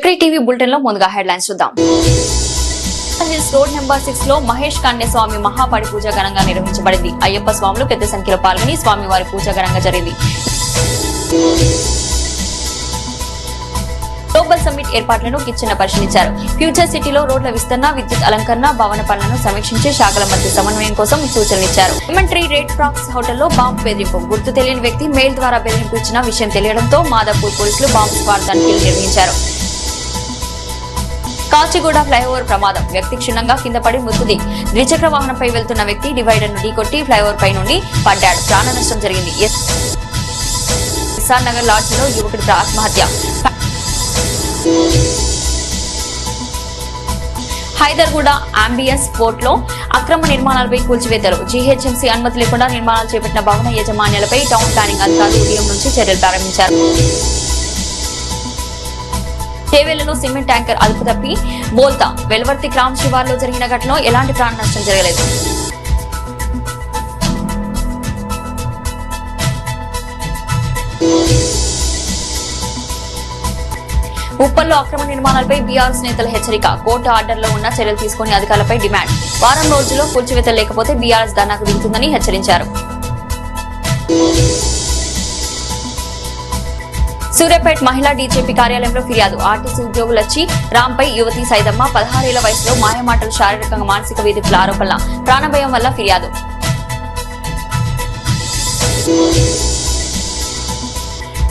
Chakri TV bulletin లో ముందుగా headlines చూద్దాం. హిల్స్ రోడ్ నెంబర్ 6 లో మహేష్ కన్య స్వామి మహాపడి పూజ ఘనంగా నిర్వహించబడింది. అయ్యప్ప స్వాములు పెద్ద సంఖ్యలో పాల్గొని స్వామివారి పూజ ఘనంగా జరిగింది. గ్లోబల్ సమ్మిట్ ఏర్పాట్లను కిచెన్ పరిశీలించారు. ఫ్యూచర్ సిటీలో రోడ్ల విస్తరణ, విద్యుత్ అలంకరణ, భవన పనులను సమీక్షించి శాఖల మధ్య సమన్వయం కోసం సూచనలిచ్చారు. ఎమంట్రీ రెడ్ ఫ్రాక్స్ హోటల్లో బాంబు బెదిరింపు. గుర్తు తెలియని వ్యక్తి మెయిల్ ద్వారా బెదిరింపు ఇచ్చిన విషయం తెలియడంతో మాదాపూర్ పోలీసులు బాంబు స్క్వాడ్ తనిఖీలు నిర్వహించారు. కాచిగూడ ఫ్లైఓవర్ ప్రమాదం. వ్యక్తి క్షుణ్ణంగా కింద పడి మృతుడి. ద్విచక్ర వాహనంపై వెళ్తున్న వ్యక్తి డివైడర్ ను ఢీకొట్టి ఫ్లైఓవర్ పై నుండి పడ్డాడు. ప్రాణ నష్టం జరిగింది. ఎస్ఆర్ నగర్ లాడ్జిలో యువకుడితో ఆత్మహత్య. హైదర్గూడ అంబియన్స్ పోర్ట్ లో అక్రమ నిర్మాణాలపై కూల్చివేతలు. జీహెచ్ఎంసీ అనుమతి లేకుండా నిర్మాణాలు చేపట్టిన భవన యజమాన్యాలపై టౌన్ ప్లానింగ్ అధికారులు ఉదయం నుంచి చర్యలు ప్రారంభించారు. చేవేళ్లలో సిమెంట్ ట్యాంకర్ అదుపు తప్పి బోల్తా. వెల్వర్తి గ్రామ శివార్లో జరిగిన ఘటనలో ఎలాంటి ప్రాణ నష్టం జరగలేదు. ఉప్పల్లో అక్రమ నిర్మాణాలపై బీఆర్ఎస్ నేతల హెచ్చరిక. కోర్టు ఆర్డర్లో ఉన్న చర్యలు తీసుకుని అధికారులపై డిమాండ్. వారం రోజుల్లో కూల్చివేతలు లేకపోతే బీఆర్ఎస్ ధర్నాకు దిగుతుందని హెచ్చరించారు. సూర్యాపేట మహిళా డీజీపీ కార్యాలయంలో ఫిర్యాదు. ఆర్టీసీ ఉద్యోగులొచ్చి రాంపై యువతి సైదమ్మ 16 ఏళ్ల వయసులో మాయమాటలు, శారీరకంగా మానసిక వేధింపుల ఆరోపణల. ప్రాణభయం వల్ల ఫిర్యాదు.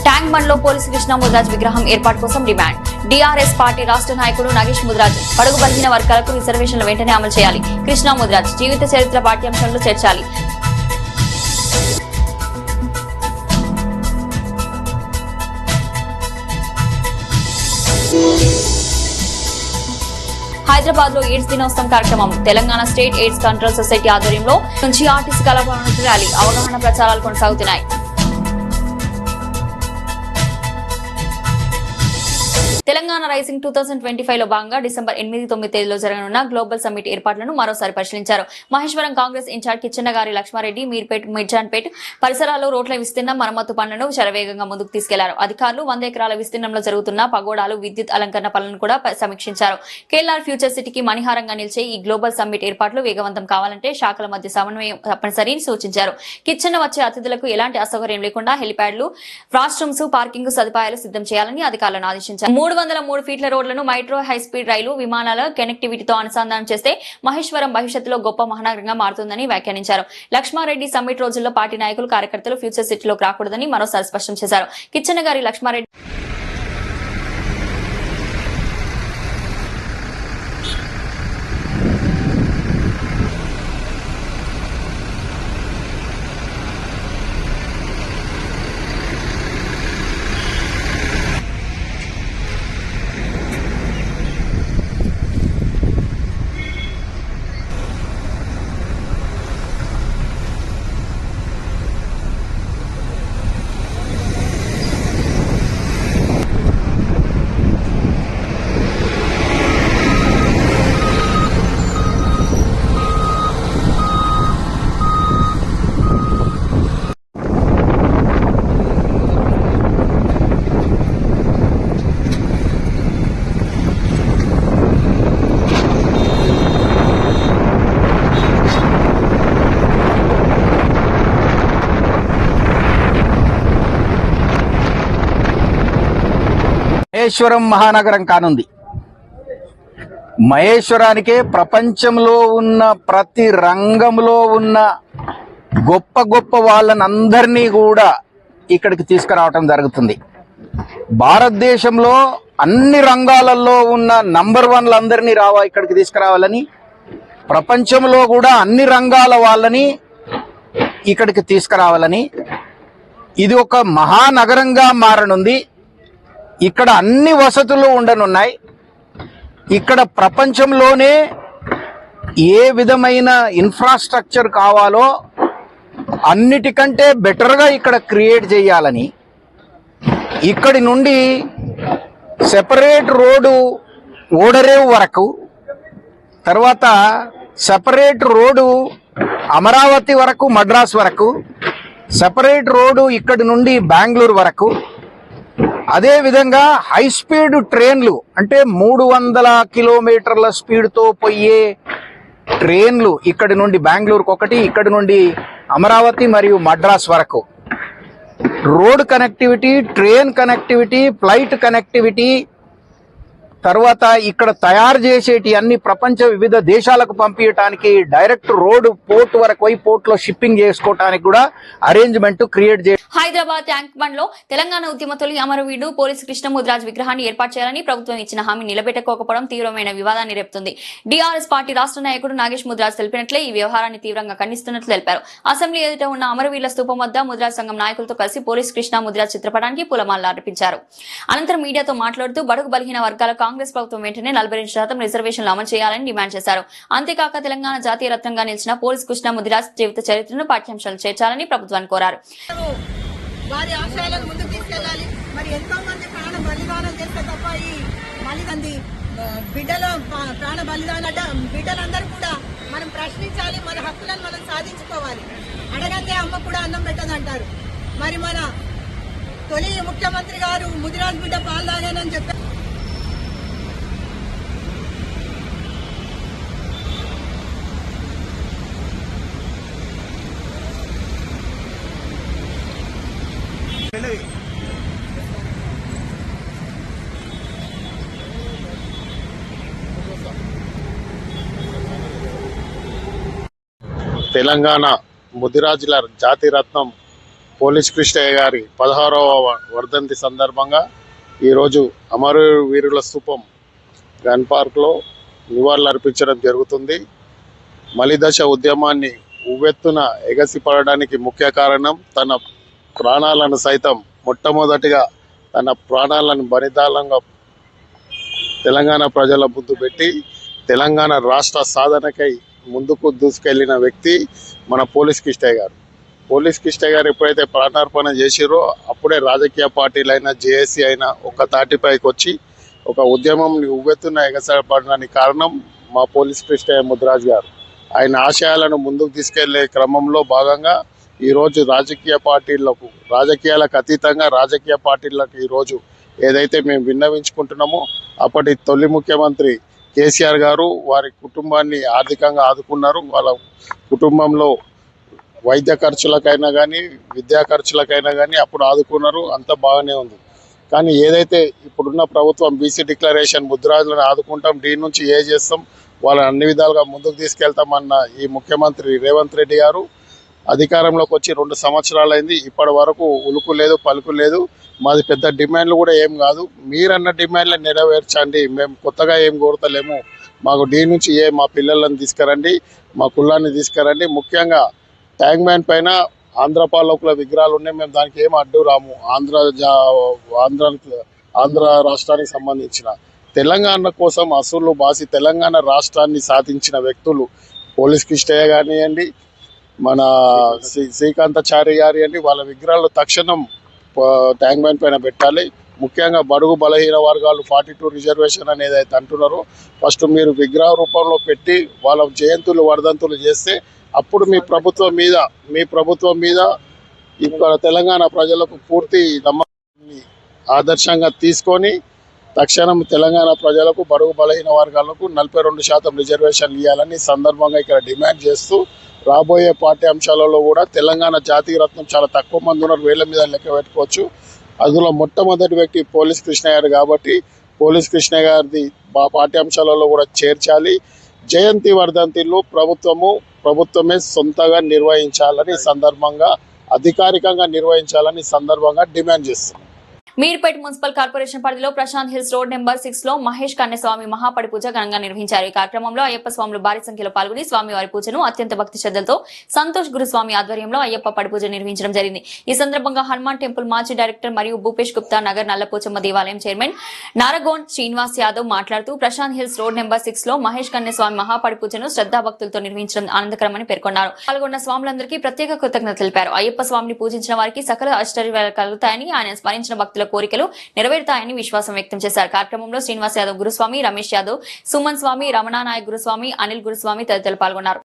ట్యాంక్ బండ్ లో పోలీసు కృష్ణా ముదిరాజ్ విగ్రహం ఏర్పాటు కోసం డిమాండ్. డీఆర్ఎస్ పార్టీ రాష్ట్ర నాయకుడు నాగేష్ ముదిరాజ్. పడుగు బలహీన వర్గాలకు రిజర్వేషన్లు వెంటనే అమలు చేయాలి. కృష్ణా ముదిరాజ్ జీవిత చరిత్ర పాఠ్యాంశాలను చేర్చాలి. హైదరాబాద్ లో ఎయిడ్స్ దినోత్సవం కార్యక్రమం. Telangana state AIDS control society ఆధ్వర్యంలో నుంచి ఆర్టీసీ కళాభవన్ ర్యాలీ. అవగాహన ప్రచారాలు కొనసాగుతున్నాయి. తెలంగాణ రైజింగ్ 2025 లో భాగంగా డిసెంబర్ 8, 9 తేదీలో జరగనున్న గ్లోబల్ సమ్మిట్ ఏర్పాట్లను మరోసారి పరిశీలించారు. మహేశ్వరం కాంగ్రెస్ ఇన్ఛార్జ్ కిచ్చన్నగారి లక్ష్మారెడ్డి మీర్పేట్, మిర్జాన్పేట్ పరిసరాల్లో రోడ్ల విస్తీర్ణం, మరమ్మతు పనులను శరవేగంగా ముందుకు తీసుకెళ్లారు. అధికారులు 100 ఎకరాల విస్తీర్ణంలో జరుగుతున్న పగోడాలు, విద్యుత్ అలంకరణ పనులను కూడా సమీక్షించారు. కేఎల్ఆర్ ఫ్యూచర్ సిటీకి మణిహారంగా నిలిచే ఈ గ్లోబల్ సమ్మిట్ ఏర్పాట్లు వేగవంతం కావాలంటే శాఖల మధ్య సమన్వయం తప్పనిసరి సూచించారు. కిచ్చన్న వచ్చే అతిథులకు ఎలాంటి అసౌకర్యం లేకుండా హెలిప్యాడ్లు, వాష్రూమ్స్, పార్కింగ్ సదుపాయాలు సిద్ధం చేయాలని అధికారులను ఆదేశించారు. 303 ఫీట్ల రోడ్లను మెట్రో, హైస్పీడ్ రైలు, విమానాల కనెక్టివిటీతో అనుసంధానం చేస్తే మహేశ్వరం భవిష్యత్తులో గొప్ప మహానగరంగా మారుతుందని వ్యాఖ్యానించారు. లక్ష్మారెడ్డి సమ్మిట్ రోజుల్లో పార్టీ నాయకులు, కార్యకర్తలు ఫ్యూచర్ సిటీలోకి రాకూడదని మరోసారి స్పష్టం చేశారు. కిచ్చన్నగారి లక్ష్మారెడ్డి మహేశ్వరం మహానగరం కానుంది. మహేశ్వరానికే ప్రపంచంలో ఉన్న ప్రతి రంగంలో ఉన్న గొప్ప గొప్ప వాళ్ళనందరినీ కూడా ఇక్కడికి తీసుకురావటం జరుగుతుంది. భారతదేశంలో అన్ని రంగాలలో ఉన్న నంబర్ 1లందరినీ ఇక్కడికి తీసుకురావాలని, ప్రపంచంలో కూడా అన్ని రంగాల వాళ్ళని ఇక్కడికి తీసుకురావాలని, ఇది ఒక మహానగరంగా మారనుంది. ఇక్కడ అన్ని వసతులు ఉండనున్నాయి. ఇక్కడ ప్రపంచంలోనే ఏ విధమైన ఇన్ఫ్రాస్ట్రక్చర్ కావాలో అన్నిటికంటే బెటర్గా ఇక్కడ క్రియేట్ చేయాలని, ఇక్కడి నుండి సెపరేట్ రోడ్డు ఓడరేవు వరకు, తర్వాత సెపరేట్ రోడ్డు అమరావతి వరకు, మద్రాస్ వరకు, సెపరేట్ రోడ్డు ఇక్కడి నుండి బెంగళూరు వరకు, అదే విధంగా హై స్పీడ్ ట్రైన్లు అంటే 300 కిలోమీటర్ల స్పీడ్తో పోయే ట్రైన్లు ఇక్కడి నుండి బెంగళూరుకు ఒకటి, ఇక్కడి నుండి అమరావతి మరియు మద్రాస్ వరకు road connectivity, train connectivity, flight connectivity, తర్వాత ఇక్కడ తయారు చేసేటి అన్ని ప్రపంచ వివిధ దేశాలకు పంపించడానికి డైరెక్ట్ రోడ్ పోర్ట్ వరకు పోయి పోర్ట్ లో షిప్పింగ్ చేసుకోవడానికి కూడా అరేంజ్మెంట్ క్రియేట్ చేసి హైదరాబాద్ ట్యాంక్ బండ్ లో తెలంగాణ ఉద్యమ తొలి అమరవీరుడు పోలీసు కృష్ణముద్రాజ్ విగ్రహాన్ని ఏర్పాటు చేయాలని ప్రభుత్వం ఇచ్చిన హామీ నిలబెట్టుకోకపోవడం తీవ్రమైన వివాదాన్ని రేపుతుంది. డీఆర్ఎస్ పార్టీ రాష్ట్ర నాయకుడు నాగేష్ ముద్రాజ్ తెలిపినట్లే ఈ వ్యవహారాన్ని తీవ్రంగా ఖండిస్తున్నట్లు తెలిపారు. అసెంబ్లీ ఎదుట ఉన్న అమరవీరుల స్తూపం వద్ద ముద్రాజ్ సంఘం నాయకులతో కలిసి పోలీసు కృష్ణముద్రాజ్ చిత్రపటానికి పూలమాలలు అర్పించారు. అనంతరం మీడియాతో మాట్లాడుతూ బడుగు బలహీన వర్గాల కాంగ్రెస్ ప్రభుత్వం వెంటనే 42% రిజర్వేషన్లు అమలు చేయాలని డిమాండ్ చేశారు. అంతేకాక తెలంగాణ జాతీయ రత్నంగా నిలిచిన పోలీస్ కృష్ణముద్రాజ్ జీవిత చరిత్రను పాఠ్యాంశాలు చేర్చాలని ప్రభుత్వాన్ని కోరారు. వారి ఆశయాలను ముందుకు తీసుకెళ్లాలి. మరి ఎంతో మంది ప్రాణ బలిదానం చేస్తే తప్ప ఈ మళ్ళీ బిడ్డల ప్రాణ బలిదానం బిడ్డలందరూ కూడా మనం ప్రశ్నించాలి. మన హక్కులను మనం సాధించుకోవాలి. అడగందే అమ్మ కూడా అన్నం పెట్టదంటారు. మరి మన తొలి ముఖ్యమంత్రి గారు ముదిరాజ్ బిడ్డ పాలు తాగానని చెప్పారు. తెలంగాణ ముదిరాజుల జాతిరత్నం పోలీస్ కృష్ణయ్య గారి 16వ వర్ధంతి సందర్భంగా ఈరోజు అమరవీరుల స్తూపం గన్ పార్క్లో నివాళులర్పించడం జరుగుతుంది. మలిదశ ఉద్యమాన్ని ఉవ్వెత్తున ఎగసిపడడానికి ముఖ్య కారణం తన ప్రాణాలను సైతం మొట్టమొదటిగా తన ప్రాణాలను బలిదానంగా తెలంగాణ ప్రజల ముందు పెట్టి తెలంగాణ రాష్ట్ర సాధనకై ముందుకు దూసుకెళ్లిన వ్యక్తి మన పోలీస్ కృష్ణయ్య గారు. పోలీస్ కృష్ణయ్య గారు ఎప్పుడైతే ప్రాణార్పణ చేసిరో అప్పుడే రాజకీయ పార్టీలైనా జేఏసీ అయినా ఒక తాటిపైకి వచ్చి ఒక ఉద్యమం ఉవ్వెత్తున ఎగసపడడానికి కారణం మా పోలీస్ కృష్ణయ్య ముద్రాజ్ గారు. ఆయన ఆశయాలను ముందుకు తీసుకెళ్లే క్రమంలో భాగంగా ఈరోజు రాజకీయ పార్టీలకు, రాజకీయాలకు అతీతంగా రాజకీయ పార్టీలకు ఈరోజు ఏదైతే మేము విన్నవించుకుంటున్నామో అప్పటి తొలి ముఖ్యమంత్రి కేసీఆర్ గారు వారి కుటుంబాన్ని ఆర్థికంగా ఆదుకున్నారు. వాళ్ళ కుటుంబంలో వైద్య ఖర్చులకైనా కానీ విద్యా ఖర్చులకైనా కానీ అప్పుడు ఆదుకున్నారు. అంత బాగానే ఉంది. కానీ ఏదైతే ఇప్పుడున్న ప్రభుత్వం బీసీ డిక్లరేషన్ ముద్రాజులను ఆదుకుంటాం, దీని నుంచి ఏ చేస్తాం, వాళ్ళని అన్ని విధాలుగా ముందుకు తీసుకెళ్తామన్న ఈ ముఖ్యమంత్రి రేవంత్ రెడ్డి గారు అధికారంలోకి వచ్చి 2 సంవత్సరాలైంది. ఇప్పటి వరకు ఉలుకు లేదు, పలుకు లేదు. మాది పెద్ద డిమాండ్లు కూడా ఏం కాదు. మీరన్న డిమాండ్లు నెరవేర్చండి. మేము కొత్తగా ఏం కోరతలేము. మాకు దీని నుంచి మా పిల్లలను తీసుకురండి, మా కులాన్ని తీసుకురండి. ముఖ్యంగా ట్యాంక్ మ్యాన్ పైన ఆంధ్ర పాలకుల విగ్రహాలు ఉన్నాయి. మేము దానికి ఏం అడ్డు రాము. ఆంధ్ర రాష్ట్రానికి సంబంధించిన తెలంగాణ కోసం అసలు బాసి తెలంగాణ రాష్ట్రాన్ని సాధించిన వ్యక్తులు పోలీస్ కృష్ణయ్య కానివ్వండి, మన శ్రీకాంతాచారి గారి అండి, వాళ్ళ విగ్రహాలు తక్షణం ట్యాంక్ మ్యాన్ పైన పెట్టాలి. ముఖ్యంగా బడుగు బలహీన వర్గాలు 42 రిజర్వేషన్ అనేది అయితే అంటున్నారో ఫస్ట్ మీరు విగ్రహ రూపంలో పెట్టి వాళ్ళ జయంతులు వర్ధంతులు చేస్తే అప్పుడు మీ ప్రభుత్వం మీద ఇక్కడ తెలంగాణ ప్రజలకు పూర్తి నమ్మకాన్ని ఆదర్శంగా తీసుకొని తక్షణం తెలంగాణ ప్రజలకు బడుగు బలహీన వర్గాలకు 42% రిజర్వేషన్లు ఇవ్వాలని సందర్భంగా ఇక్కడ డిమాండ్ చేస్తూ రాబోయే పాఠ్యాంశాలలో కూడా తెలంగాణ జాతీయ రత్నం చాలా తక్కువ మంది ఉన్నారు, వేల మీద లెక్క పెట్టుకోవచ్చు. అందులో మొట్టమొదటి వ్యక్తి పోలీస్ కృష్ణయ్య గారు కాబట్టి పోలీస్ కృష్ణయ్య గారిది పాఠ్యాంశాలలో కూడా చేర్చాలి. జయంతి వర్ధంతిలో ప్రభుత్వమే సొంతగా నిర్వహించాలని సందర్భంగా అధికారికంగా నిర్వహించాలని సందర్భంగా డిమాండ్ చేస్తుంది. మీర్పేట్ మున్సిపల్ కార్పొరేషన్ పరిధిలో ప్రశాంత్ హిల్స్ రోడ్ నెంబర్ 6 లో మహేష్ కన్యస్వామి మహాపడి పూజ ఘనంగా నిర్వహించారు. ఈ కార్యక్రమంలో అయ్యప్ప స్వాములు భారీ సంఖ్యలో పాల్గొని స్వామివారి పూజను అత్యంత భక్తి శ్రద్ధలతో సంతోష్ గురుస్వామి ఆధ్వర్యంలో అయ్యప్ప పడి పూజ నిర్వహించడం జరిగింది. ఈ సందర్భంగా హనుమాన్ టెంపుల్ మాజీ డైరెక్టర్ మరియు భూపేష్ గుప్తా నగర్ నల్లపోచమ్మ దేవాలయం చైర్మన్ నారగోన్ శ్రీనివాస్ యాదవ్ మాట్లాడుతూ ప్రశాంత్ హిల్స్ రోడ్ నెంబర్ 6 లో మహేష్ కన్యస్వామి మహాపడి పూజను శ్రద్ధాభక్తులతో నిర్వహించడం ఆనందకరమని పేర్కొన్నారు. పాల్గొన్న స్వాములందరికీ ప్రత్యేక కృతజ్ఞతలు తెలిపారు. అయ్యప్ప స్వామిని పూజించిన వారికి సకల ఐశ్వర్యాలు కలుగుతాయని, ఆయన స్మరించిన భక్తుల కోరికలు నెరవేరుతాయని విశ్వాసం వ్యక్తం చేశారు. కార్యక్రమంలో శ్రీనివాస్ యాదవ్ గురుస్వామి, రమేష్ యాదవ్, సుమన్ స్వామి, రమణానాయక్ గురుస్వామి, అనిల్ గురుస్వామి తదితరులు పాల్గొన్నారు.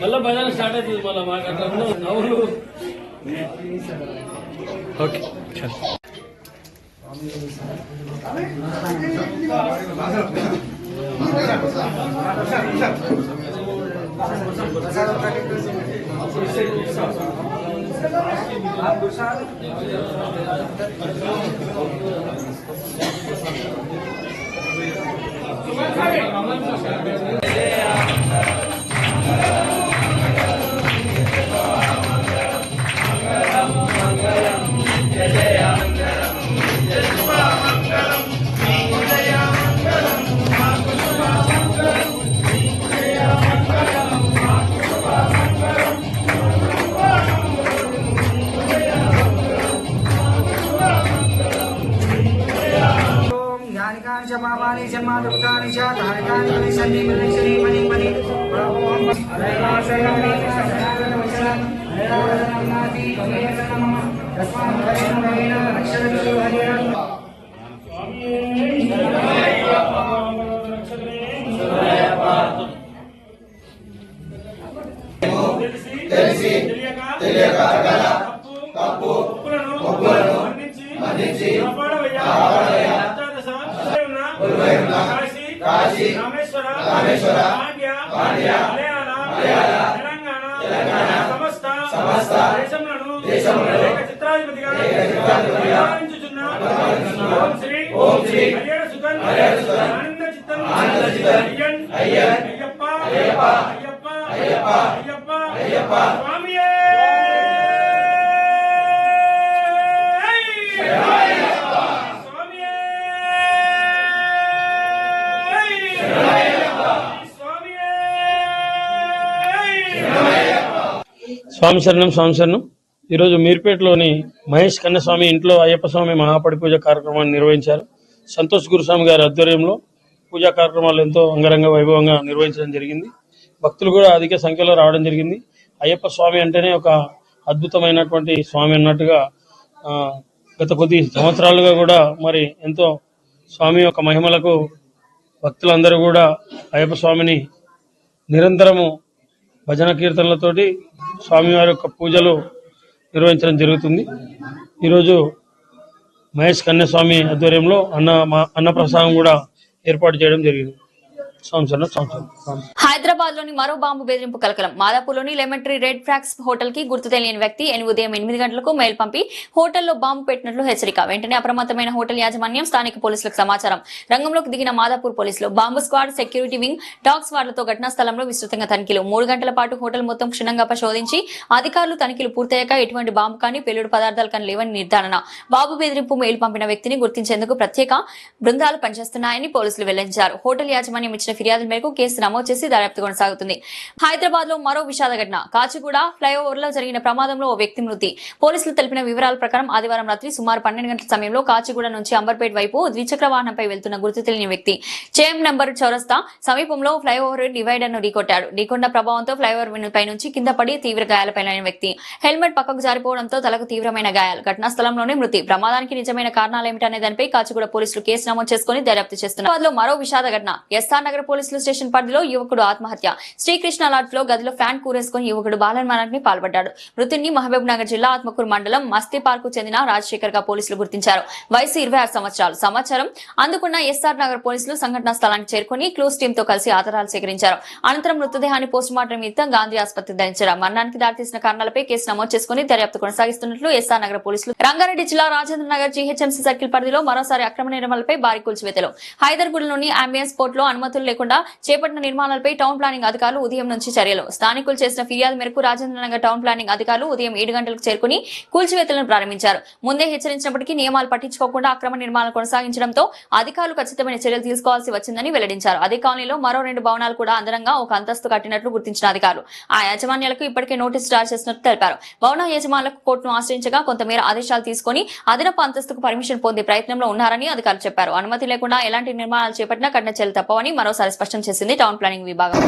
మళ్ళీ భజన స్టార్ట్ అవుతుంది మళ్ళీ మాకు అట్లా నవ్వులు ఓకే పాపాని జన్మాదుక్తాని చ తారకాని పరిసన్ని మనిషని మని మని ఓం అలైవాసయాని సనాతనవచనం అలైవాసనాతి కమేతనమ తస్మాత్ హరిణ అక్షరవిషు హరిణ తెలియక తప్పు మన్నించి కాపాడవయ్యా కాశీ రామేశ్వర పాండ్య మలయాళ తెలంగాణ సమస్త దేశములను చిత్రాధిపతిగా నిర్వహించుచున్న ఓం శ్రీ హరిహర సుగన్ ఆనంద చిత్తం అయ్యప్ప స్వామియే స్వామి శరణం. ఈరోజు మీర్పేటలోని మహేష్ కన్నస్వామి ఇంట్లో అయ్యప్ప స్వామి మహాపడి పూజ కార్యక్రమాన్ని నిర్వహించారు. సంతోష్ గురుస్వామి గారి ఆధ్వర్యంలో పూజా కార్యక్రమాలు ఎంతో అంగరంగ వైభవంగా నిర్వహించడం జరిగింది. భక్తులు కూడా అధిక సంఖ్యలో రావడం జరిగింది. అయ్యప్ప స్వామి అంటేనే ఒక అద్భుతమైనటువంటి స్వామి అన్నట్టుగా గత కొద్ది సంవత్సరాలుగా కూడా మరి ఎంతో స్వామి యొక్క మహిమలకు భక్తులందరూ కూడా అయ్యప్ప స్వామిని నిరంతరము భజన కీర్తనలతోటి స్వామివారి యొక్క పూజలు నిర్వహించడం జరుగుతుంది. ఈరోజు మహేష్ కన్యస్వామి ఆధ్వర్యంలో అన్నప్రసాదం కూడా ఏర్పాటు చేయడం జరిగింది. హైదరాబాద్ లోని మరో బాంబు బెదిరింపు కలకలం. మాదాపూర్లోని lemon tree red fox hotel కి గుర్తు తెలియని వ్యక్తి ఉదయం 8 గంటలకు మెయిల్ పంపి హోటల్లో బాంబు పెట్టినట్లు హెచ్చరిక. వెంటనే అప్రమత్తమైన హోటల్ యాజమాన్యం స్థానిక పోలీసులకు సమాచారం. రంగంలోకి దిగిన మాదాపూర్ పోలీసులు bomb squad, security wing, dog స్క్వాడ్లతో ఘటనా స్థలంలో విస్తృతంగా తనిఖీలు. 3 గంటల పాటు హోటల్ మొత్తం క్షుణ్ణంగా పరిశోధించి అధికారులు తనిఖీలు పూర్తయ్యాక ఎటువంటి బాంబు కానీ పెళ్లిడు పదార్థాలు కానీ లేవని నిర్ధారణ. బాంబు బెదిరింపు మెయిల్ పంపిన వ్యక్తిని గుర్తించేందుకు ప్రత్యేక బృందాలు పనిచేస్తున్నాయని పోలీసులు వెల్లడించారు. హోటల్ యాజమాన్యం ఇచ్చిన ఫిర్యాదుల మేరకు కేసు నమోదు చేసి దర్యాప్తు కొనసాగుతుంది. హైదరాబాద్ లో మరో విషాద ఘటన. కాచిగూడ ఫ్లైఓవర్ లో జరిగిన ప్రమాదంలో ఓ వ్యక్తి మృతి. పోలీసులు తెలిపిన వివరాల ప్రకారం ఆదివారం రాత్రి సుమారు 12 గంటల సమయంలో కాచిగూడ నుంచి అంబర్పేట్ వైపు ద్విచక్ర వాహనంపై వెళ్తున్న గుర్తు తెలియని వ్యక్తి చేయం నంబర్ చౌరస్తా సమీపంలో ఫ్లైఓవర్ డివైడర్ ను ఢీకొట్టాడు. ఢీకొండ ప్రభావంతో ఫ్లైఓవర్ పై నుంచి కింద పడి తీవ్ర గాయాలపైన వ్యక్తి హెల్మెట్ పక్కకు జారిపోవడంతో తలకు తీవ్రమైన గాయాలు. ఘటనా స్థలంలోనే మృతి. ప్రమాదానికి నిజమైన కారణాలేమిటనే దానిపై కాచిగూడ పోలీసులు కేసు నమోదు చేసుకుని దర్యాప్తు చేస్తున్నారు. మరో విషాద ఘటన. ఎస్ఆర్ నగర్ పోలీసులు స్టేషన్ పరిధిలో యువకుడు ఆత్మహత్య. శ్రీకృష్ణ లాడ్జ్ లో గదిలో ఫ్యాన్ కూరేసుకుని యువకుడు బాలన్మానానికి పాల్పడ్డాడు. మృతుడిని మహబూబ్ నగర్ జిల్లా ఆత్మకూరు మండలం మస్తీ పార్కు చెందిన రాజశేఖర్ గా పోలీసులు గుర్తించారు. వయసు 26 సంవత్సరాలు. సమాచారం అందుకున్న ఎస్ఆర్ నగర్ పోలీసులు సంఘటనా స్థలానికి చేరుకుని క్లూస్ టీమ్ తో కలిసి ఆధారాలు సేకరించారు. అనంతరం మృతదేహాన్ని పోస్టుమార్టం నిమిత్తం గాంధీ ఆసుపత్రికి ధరించారు. మరణానికి దారితీసిన కారణాలపై కేసు నమోదు చేసుకుని దర్యాప్తు కొనసాగిస్తున్నట్లు ఎస్ఆర్ నగర్ పోలీసులు. రంగారెడ్డి జిల్లా రాజేంద్ర నగర్ జీహెచ్ఎంసీ సర్కిల్ పరిధిలో మరోసారి అక్రమ నిర్మాణాలపై భారీ కూల్చివేతలు. హైదర్గూడలోని అంబియన్స్ పోర్ట్ లో అనుమతులు లేకుండా చేపట్టిన నిర్మాణాలపై టౌన్ ప్లానింగ్ అధికారులు ఉదయం నుంచి చర్యలు. స్థానికులు చేసిన ఫిర్యాదు మేరకు రాజేంద్రనగర్ టౌన్ ప్లానింగ్ అధికారులు ఉదయం 7 గంటలకు చేరుకుని కూల్చివేతలను ప్రారంభించారు. ముందే హెచ్చరించినప్పటికీ నియమాలు పట్టించుకోకుండా అక్రమ నిర్మాణాలు కొనసాగించడంతో అధికారులు ఖచ్చితమైన చర్యలు తీసుకోవాల్సి వచ్చిందని వెల్లడించారు. అదే కాలనీలో మరో 2 భవనాలు కూడా అదనంగా ఒక అంతస్తు కట్టినట్లు గుర్తించిన అధికారులు ఆ యాజమాన్యాలకు ఇప్పటికే నోటీసు జారీ చేసినట్లు తెలిపారు. భవన యజమానులకు కోర్టును ఆశ్రయించగా కొంతమేర ఆదేశాలు తీసుకుని అదనపు అంతస్తుకు పర్మిషన్ పొందే ప్రయత్నంలో ఉన్నారని అధికారులు చెప్పారు. అనుమతి లేకుండా ఎలాంటి నిర్మాణాలు చేపట్టినా కఠిన చర్యలు తప్పవని మరోసారి స్పష్టం చేసింది టౌన్ ప్లానింగ్ విభాగం.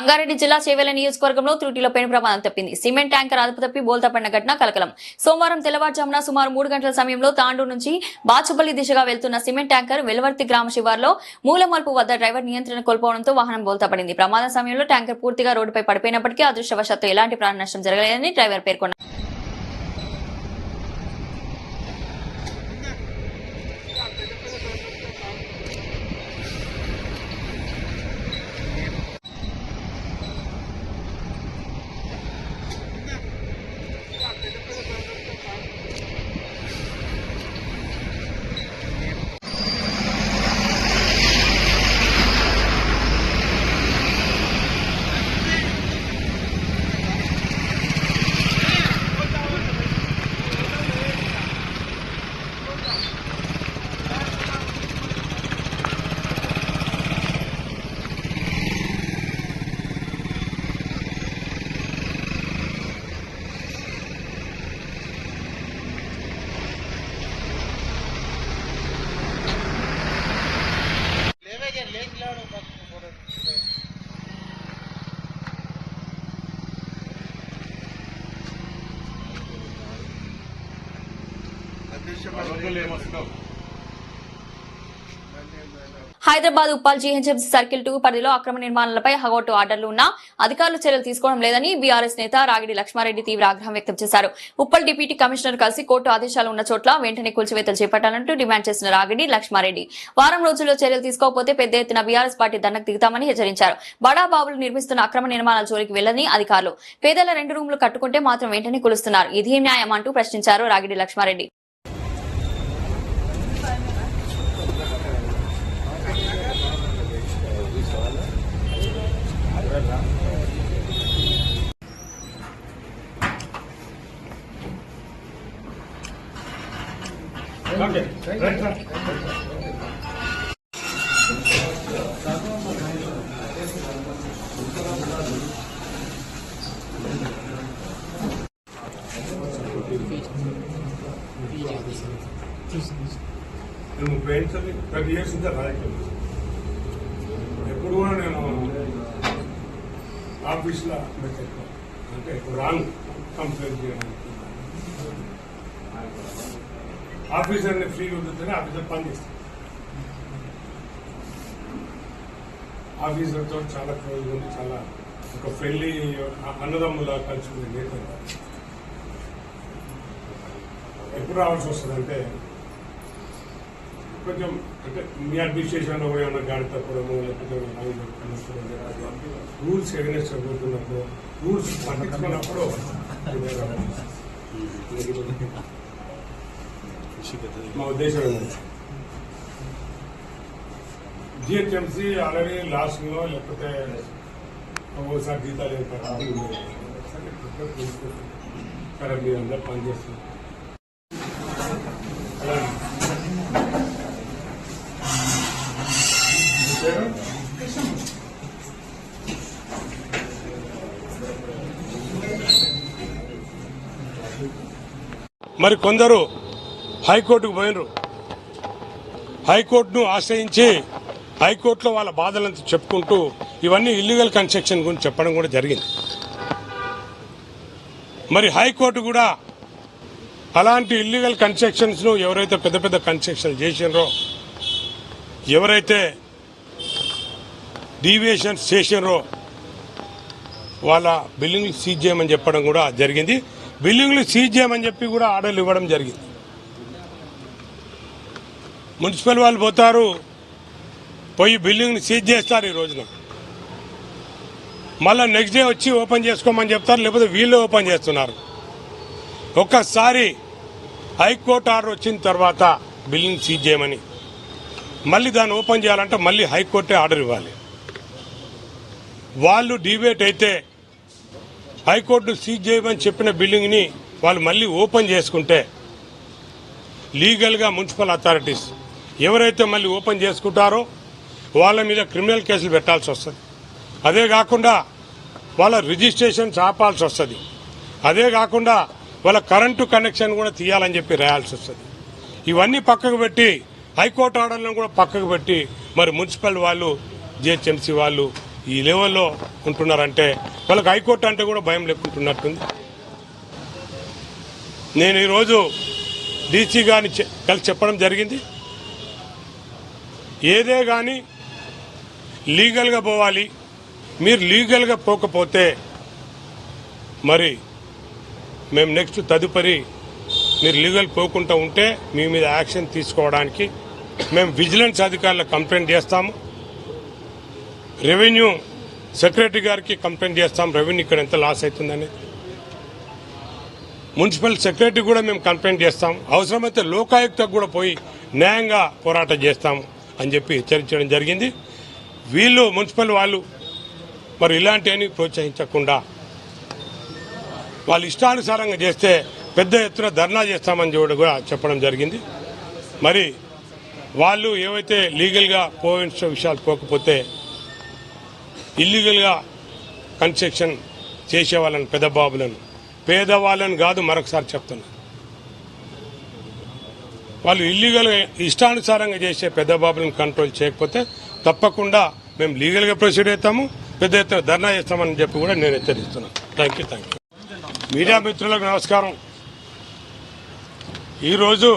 రంగారెడ్డి జిల్లా చేవెళ్ల నియోజకవర్గంలో త్రుటిలో పెను ప్రమాదం తప్పింది. సిమెంట్ ట్యాంకర్ అదుపు తప్పి బోల్తా పడిన ఘటన కలకలం. సోమవారం తెల్లవారుజామున సుమారు 3 గంటల సమయంలో తాండూరు నుంచి బాచుపల్లి దిశగా వెళ్తున్న సిమెంట్ ట్యాంకర్ వెలవర్తి గ్రామ శివార్లో మూలమల్పు వద్ద డ్రైవర్ నియంత్రణ కోల్పోవడంతో వాహనం బోల్తా పడింది. ప్రమాద సమయంలో ట్యాంకర్ పూర్తిగా రోడ్డుపై పడిపోయినప్పటికీ అదృష్టవశాత్తు ఎలాంటి ప్రాణ నష్టం జరగలేదని డ్రైవర్ పేర్కొన్నారు. హైదరాబాద్ ఉప్పల్ జీహెచ్ఎంసీ సర్కిల్ 2 పరిధిలో అక్రమ నిర్మాణాలపై హగోటు ఆర్డర్లు ఉన్నా అధికారులు చర్యలు తీసుకోవడం లేదని బీఆర్ఎస్ నేత రాగిడి లక్ష్మారెడ్డి తీవ్ర ఆగ్రహం వ్యక్తం చేశారు. ఉప్పల్ డిప్యూటీ కమిషనర్ కలిసి కోర్టు ఆదేశాలు ఉన్న చోట్ల వెంటనే కూల్చివేతలు చేపట్టాలంటూ డిమాండ్ చేసిన రాగిడి లక్ష్మారెడ్డి వారం రోజుల్లో చర్యలు తీసుకోకపోతే పెద్ద ఎత్తున బీఆర్ఎస్ పార్టీ దండకు దిగుతామని హెచ్చరించారు. బడాబాబులు నిర్మిస్తున్న అక్రమ నిర్మాణాల జోలికి వెళ్లని అధికారులు పేదల 2 రూమ్లు కట్టుకుంటే మాత్రం వెంటనే కూలుస్తున్నారు. ఇది న్యాయం అంటూ ప్రశ్నించారు రాగిడి లక్ష్మారెడ్డి. నేను 30 years ఇంత రాజకీయం ఎప్పుడు కూడా నేను ఆఫీస్లో అంటే రాంగ్ కంప్లైంట్ చేయడానికి ఆఫీసర్ని ఫ్రీగా ఉంటుందని ఆఫీసర్ పనిచేస్తాను. ఆఫీసర్తో చాలా క్లోజ్ ఉంది, చాలా ఒక ఫ్రెండ్లీ అన్నదమ్ములా కలుసుకునే నేత. ఎప్పుడు రావాల్సి వస్తుందంటే కొంచెం అంటే మీ అడ్మినిస్ట్రేషన్లో కూడా ఏమన్నా గాడి తప్పడము లేకపోతే రూల్స్ ఎగనెస్ట్ పోతున్నప్పుడు రూల్స్ పట్టించుకున్నప్పుడు మా ఉద్దేశం ఏంటంటే జిహెచ్ఎంసీ ఆల్రెడీ లాస్ట్లో లేకపోతే ఒకసారి జీతాలు ఏర్పడాలి సరే మీరు అందరూ పనిచేస్తున్నారు. మరి కొందరు హైకోర్టుకు పోయినరు. హైకోర్టును ఆశ్రయించి హైకోర్టులో వాళ్ళ బాధలంతా చెప్పుకుంటూ ఇవన్నీ ఇల్లీగల్ కన్స్ట్రక్షన్ గురించి చెప్పడం కూడా జరిగింది. మరి హైకోర్టు కూడా అలాంటి ఇల్లీగల్ కన్స్ట్రక్షన్స్ను ఎవరైతే పెద్ద పెద్ద కన్స్ట్రక్షన్ చేసినారో, ఎవరైతే డీవియేషన్స్ చేసినారో వాళ్ళ బిల్డింగ్లు సీజ్ చేయమని చెప్పడం కూడా జరిగింది. బిల్డింగ్లు సీజ్ చేయమని చెప్పి కూడా ఆర్డర్లు ఇవ్వడం జరిగింది. మున్సిపల్ వాళ్ళు పోతారు, పోయి బిల్డింగ్ని సీజ్ చేస్తారు ఈ రోజున. మళ్ళీ నెక్స్ట్ డే వచ్చి ఓపెన్ చేసుకోమని చెప్తారు, లేకపోతే వీళ్ళు ఓపెన్ చేస్తున్నారు. ఒక్కసారి హైకోర్టు ఆర్డర్ వచ్చిన తర్వాత బిల్డింగ్ సీజ్ చేయమని మళ్ళీ దాన్ని ఓపెన్ చేయాలంటే మళ్ళీ హైకోర్టే ఆర్డర్ ఇవ్వాలి. వాళ్ళు డిబేట్ అయితే హైకోర్టు సీజ్ చేయమని చెప్పిన బిల్డింగ్ని వాళ్ళు మళ్ళీ ఓపెన్ చేసుకుంటే లీగల్గా మున్సిపల్ అథారిటీస్ ఎవరైతే మళ్ళీ ఓపెన్ చేసుకుంటారో వాళ్ళ మీద క్రిమినల్ కేసులు పెట్టాల్సి వస్తుంది. అదే కాకుండా వాళ్ళ రిజిస్ట్రేషన్స్ ఆపాల్సి వస్తుంది. అదే కాకుండా వాళ్ళ కరెంటు కనెక్షన్ కూడా తీయాలని చెప్పి రాయాల్సి వస్తుంది. ఇవన్నీ పక్కకు పెట్టి హైకోర్టు ఆర్డర్లను కూడా పక్కకు పెట్టి మరి మున్సిపల్ వాళ్ళు జిహెచ్ఎంసీ వాళ్ళు ఈ లెవెల్లో ఉంటున్నారంటే వాళ్ళకి హైకోర్టు అంటే కూడా భయం లేకుంటున్నట్టుంది. నేను ఈరోజు డీసీ గారిని కలిసి చెప్పడం జరిగింది, ఏదే కానీ లీగల్గా పోవాలి, మీరు లీగల్గా పోకపోతే మరి మేము నెక్స్ట్ తదుపరి మీరు లీగల్ పోకుండా ఉంటే మీ మీద యాక్షన్ తీసుకోవడానికి మేము విజిలెన్స్ అధికారులకు కంప్లైంట్ చేస్తాము, రెవెన్యూ సెక్రటరీ గారికి కంప్లైంట్ చేస్తాం, రెవెన్యూ ఇక్కడ ఎంత లాస్ అవుతుందని, మున్సిపల్ సెక్రటరీ కూడా మేము కంప్లైంట్ చేస్తాం, అవసరమైతే లోకాయుక్తకు కూడా పోయి న్యాయంగా పోరాటం చేస్తాము అని చెప్పి హెచ్చరించడం జరిగింది. వీళ్ళు మున్సిపల్ వాళ్ళు మరి ఇలాంటివన్నీ ప్రోత్సహించకుండా వాళ్ళు ఇష్టానుసారంగా చేస్తే పెద్ద ఎత్తున ధర్నా చేస్తామని కూడా చెప్పడం జరిగింది. మరి వాళ్ళు ఏవైతే లీగల్గా పోయిన విషయాలు పోకపోతే ఇల్లీగల్గా కన్స్ట్రక్షన్ చేసే వాళ్ళని పెద్దబాబులను, పేదవాళ్ళని కాదు మరొకసారి చెప్తున్నా, వాళ్ళు ఇల్లీగల్గా ఇష్టానుసారంగా చేసే పెద్దబాబులను కంట్రోల్ చేయకపోతే తప్పకుండా మేము లీగల్గా ప్రొసీడ్ అవుతాము, పెద్ద ఎత్తున ధర్నా చేస్తామని చెప్పి కూడా నేను హెచ్చరిస్తున్నాను. Thank you. మీడియా మిత్రులకు నమస్కారం. ఈరోజు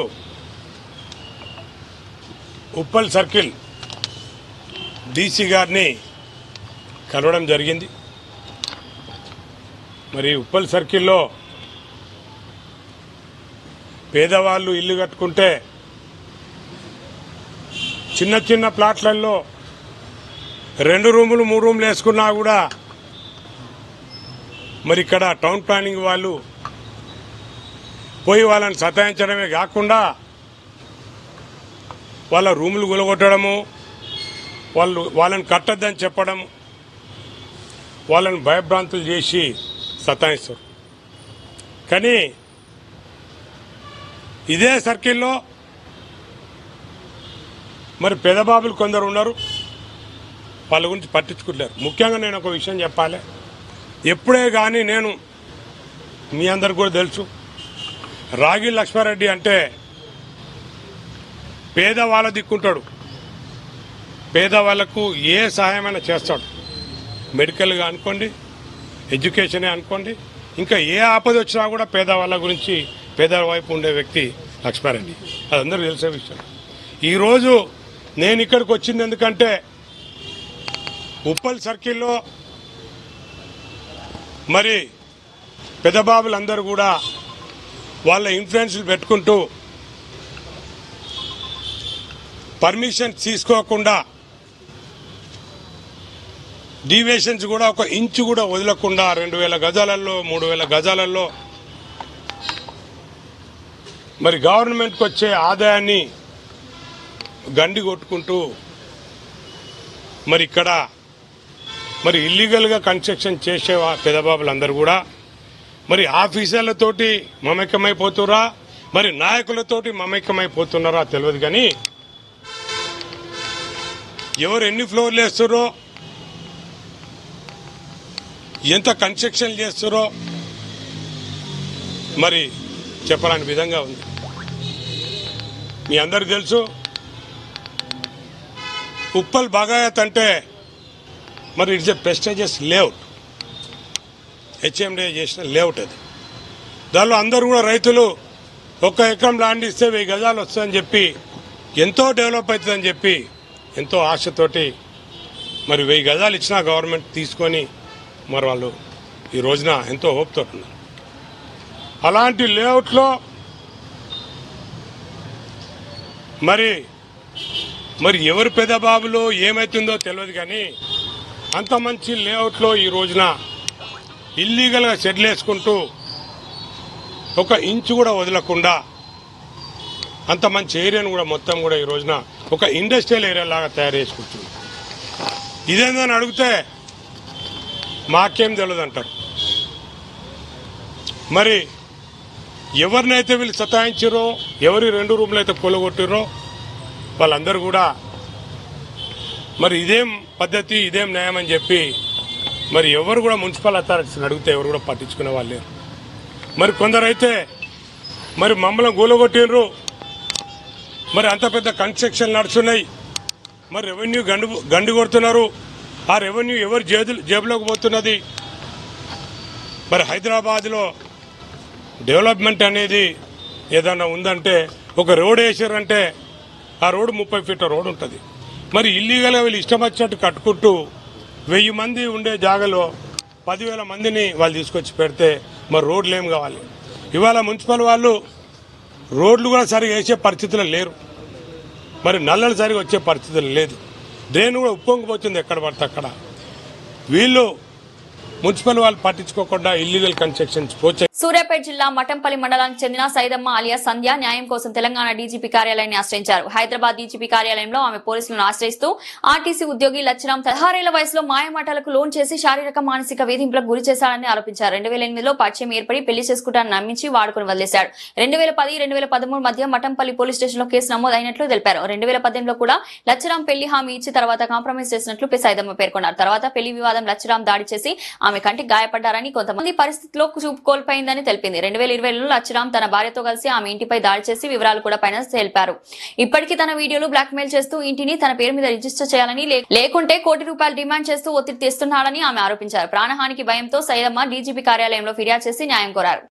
ఉప్పల్ సర్కిల్ డీసీ గారిని కలవడం జరిగింది. మరి ఉప్పల్ సర్కిల్లో పేదవాళ్ళు ఇల్లు కట్టుకుంటే చిన్న చిన్న ప్లాట్లలో 2 రూములు 3 రూములు వేసుకున్నా కూడా మరి ఇక్కడ టౌన్ ప్లానింగ్ వాళ్ళు పోయి వాళ్ళని సతాయించడమే కాకుండా వాళ్ళ రూములు గులగొట్టడము, వాళ్ళని కట్టద్దని చెప్పడం, వాళ్ళని భయభ్రాంతులు చేసి సతాయిస్తారు. కానీ ఇదే సర్కిల్లో మరి పెదబాబులు కొందరు ఉన్నారు, వాళ్ళ గురించి పట్టించుకుంటారు. ముఖ్యంగా నేను ఒక విషయం చెప్పాలి, ఎప్పుడే కానీ నేను మీ అందరికి కూడా తెలుసు, రాగి లక్ష్మారెడ్డి అంటే పేదవాళ్ళ దిక్కుంటాడు, పేదవాళ్లకు ఏ సహాయమైనా చేస్తాడు, మెడికల్గా అనుకోండి, ఎడ్యుకేషనే అనుకోండి, ఇంకా ఏ ఆపద వచ్చినా కూడా పేదవాళ్ళ గురించి పేదల వైపు ఉండే వ్యక్తి లక్ష్మారెడ్డి, అది అందరూ తెలిసే విషయం. ఈరోజు నేను ఇక్కడికి వచ్చింది ఎందుకంటే ఉప్పల్ సర్కిల్లో మరి పెద్దబాబులందరూ కూడా వాళ్ళ ఇన్ఫ్లుయెన్స్లు పెట్టుకుంటూ పర్మిషన్ తీసుకోకుండా డీవియేషన్స్ కూడా 1 ఇంచు కూడా వదలకుండా 2000 గజాలలో 3000 గజాలలో మరి గవర్నమెంట్కి వచ్చే ఆదాయాన్ని గండి కొట్టుకుంటూ మరి ఇక్కడ మరి ఇల్లీగల్గా కన్స్ట్రక్షన్ చేసే పెదబాబులందరూ కూడా మరి ఆఫీసర్లతోటి మమేకమైపోతురా, మరి నాయకులతోటి మమేకమైపోతున్నారా తెలియదు. కానీ ఎవరు ఎన్ని ఫ్లోర్లు వేస్తారో, ఎంత కన్స్ట్రక్షన్ చేస్తారో మరి చెప్పరాని విధంగా ఉంది. మీ అందరికి తెలుసు, ఉప్పల్ బాగాయత్ అంటే మరి ఇట్స్ ఎ ప్రెస్టీజియస్ లేఅవుట్, హెచ్ఎండే చేసిన లేఅవుట్ అది. దానిలో అందరూ కూడా రైతులు 1 ఎకరం ల్యాండ్ ఇస్తే 1000 గజాలు వస్తుందని చెప్పి, ఎంతో డెవలప్ అవుతుందని చెప్పి ఎంతో ఆశతోటి మరి 1000 గజాలు ఇచ్చినా గవర్నమెంట్ తీసుకొని మరి వాళ్ళు ఈ రోజున ఎంతో హోప్తో ఉన్నారు. అలాంటి లేఅవుట్లో మరి ఎవరు పెద్దబాబులో ఏమవుతుందో తెలియదు. కానీ అంత మంచి లేఅవుట్లో ఈ రోజున ఇల్లీగల్గా షెడ్లు వేసుకుంటూ 1 ఇంచు కూడా వదలకుండా అంత మంచి ఏరియాను కూడా మొత్తం కూడా ఈ రోజున ఒక ఇండస్ట్రియల్ ఏరియా లాగా తయారు చేసుకుంటుంది. ఇదేందని అడిగితే మాకేం తెలియదు అంటారు. మరి ఎవరినైతే వీళ్ళు సతాయించారో, ఎవరి 2 రూములు అయితే కూలగొట్టారో వాళ్ళందరూ కూడా మరి ఇదేం పద్ధతి, ఇదేం న్యాయం అని చెప్పి మరి ఎవరు కూడా మున్సిపల్ అథారిటీస్ని అడిగితే ఎవరు కూడా పట్టించుకునే వాళ్ళు లేరు. మరి కొందరైతే మరి మమ్మల్ని కూలగొట్టినరు, మరి అంత పెద్ద కన్స్ట్రక్షన్ నడుస్తున్నాయి, మరి రెవెన్యూ గండి కొడుతున్నారు ఆ రెవెన్యూ ఎవరి జేబులోకి పోతున్నది? మరి హైదరాబాద్లో డెవలప్మెంట్ అనేది ఏదైనా ఉందంటే ఒక రోడ్ వేసారంటే ఆ రోడ్డు 30 ఫీట్ల రోడ్ ఉంటుంది. మరి ఇల్లీగల్గా వీళ్ళు ఇష్టం వచ్చినట్టు కట్టుకుంటూ 1000 మంది ఉండే జాగాలో 10,000 మందిని వాళ్ళు తీసుకొచ్చి పెడితే మరి రోడ్లు ఏం కావాలి? ఇవాళ మున్సిపల్ వాళ్ళు రోడ్లు కూడా సరిగా వేసే పరిస్థితులు లేరు. మరి నల్లలు సరిగా వచ్చే పరిస్థితులు లేదు. డ్రైన్ కూడా ఉప్పొంగిపోతుంది ఎక్కడ పడితే అక్కడ. వీళ్ళు మున్సిపల్ వాళ్ళు పట్టించుకోకుండా ఇల్లీగల్ కన్స్ట్రక్షన్స్ పోచాయి. సూర్యాపేట జిల్లా మఠంపల్లి మండలానికి చెందిన సైదమ్మ అలియా సంధ్య న్యాయం కోసం తెలంగాణ డీజీపీ కార్యాలయాన్ని ఆశ్రయించారు. హైదరాబాద్ డీజీపీ కార్యాలయంలో ఆమె పోలీసులను ఆశ్రయిస్తూ ఆర్టీసీ ఉద్యోగి లచ్చిరామ్ 16 ఏళ్ల వయసులో మాయమాటలకు లోన్ చేసి శారీరక మానసిక వేధింపులకు గురి చేశాడని ఆరోపించారు. 2008లో పరిచయం ఏర్పడి పెళ్లి చేసుకుంటానని నమ్మించి వాడుకుని వదిలేశాడు. 2010-2013 మధ్య మఠంపల్లి పోలీస్ స్టేషన్లో కేసు నమోదైనట్లు తెలిపారు. 2018లో కూడా లచ్చిరామ్ పెళ్లి హామీ ఇచ్చి తర్వాత కాంప్రమైజ్ చేసినట్లు సైదమ్మ పేర్కొన్నారు. తర్వాత పెళ్లి వివాదం లచ్చిరామ్ దాడి చేసి ఆమె కంటికి గాయపడ్డారని, కొంతమంది పరిస్థితిలో చూపు కోల్పోయిందని తెలిపింది. 2020లో లచ్చిరామ్ తన భార్యతో కలిసి ఆమె ఇంటిపై దాడి చేసి వివరాలు కూడా పైన తెలిపారు. ఇప్పటికీ తన వీడియోలు బ్లాక్మెయిల్ చేస్తూ ఇంటిని తన పేరు మీద రిజిస్టర్ చేయాలని లేకుంటే ₹1 కోటి డిమాండ్ చేస్తూ ఒత్తిడి తెస్తున్నాడని ఆమె ఆరోపించారు. ప్రాణహానికి భయంతో సైదమ్మ డీజీపీ కార్యాలయంలో ఫిర్యాదు చేసి న్యాయం కోరారు.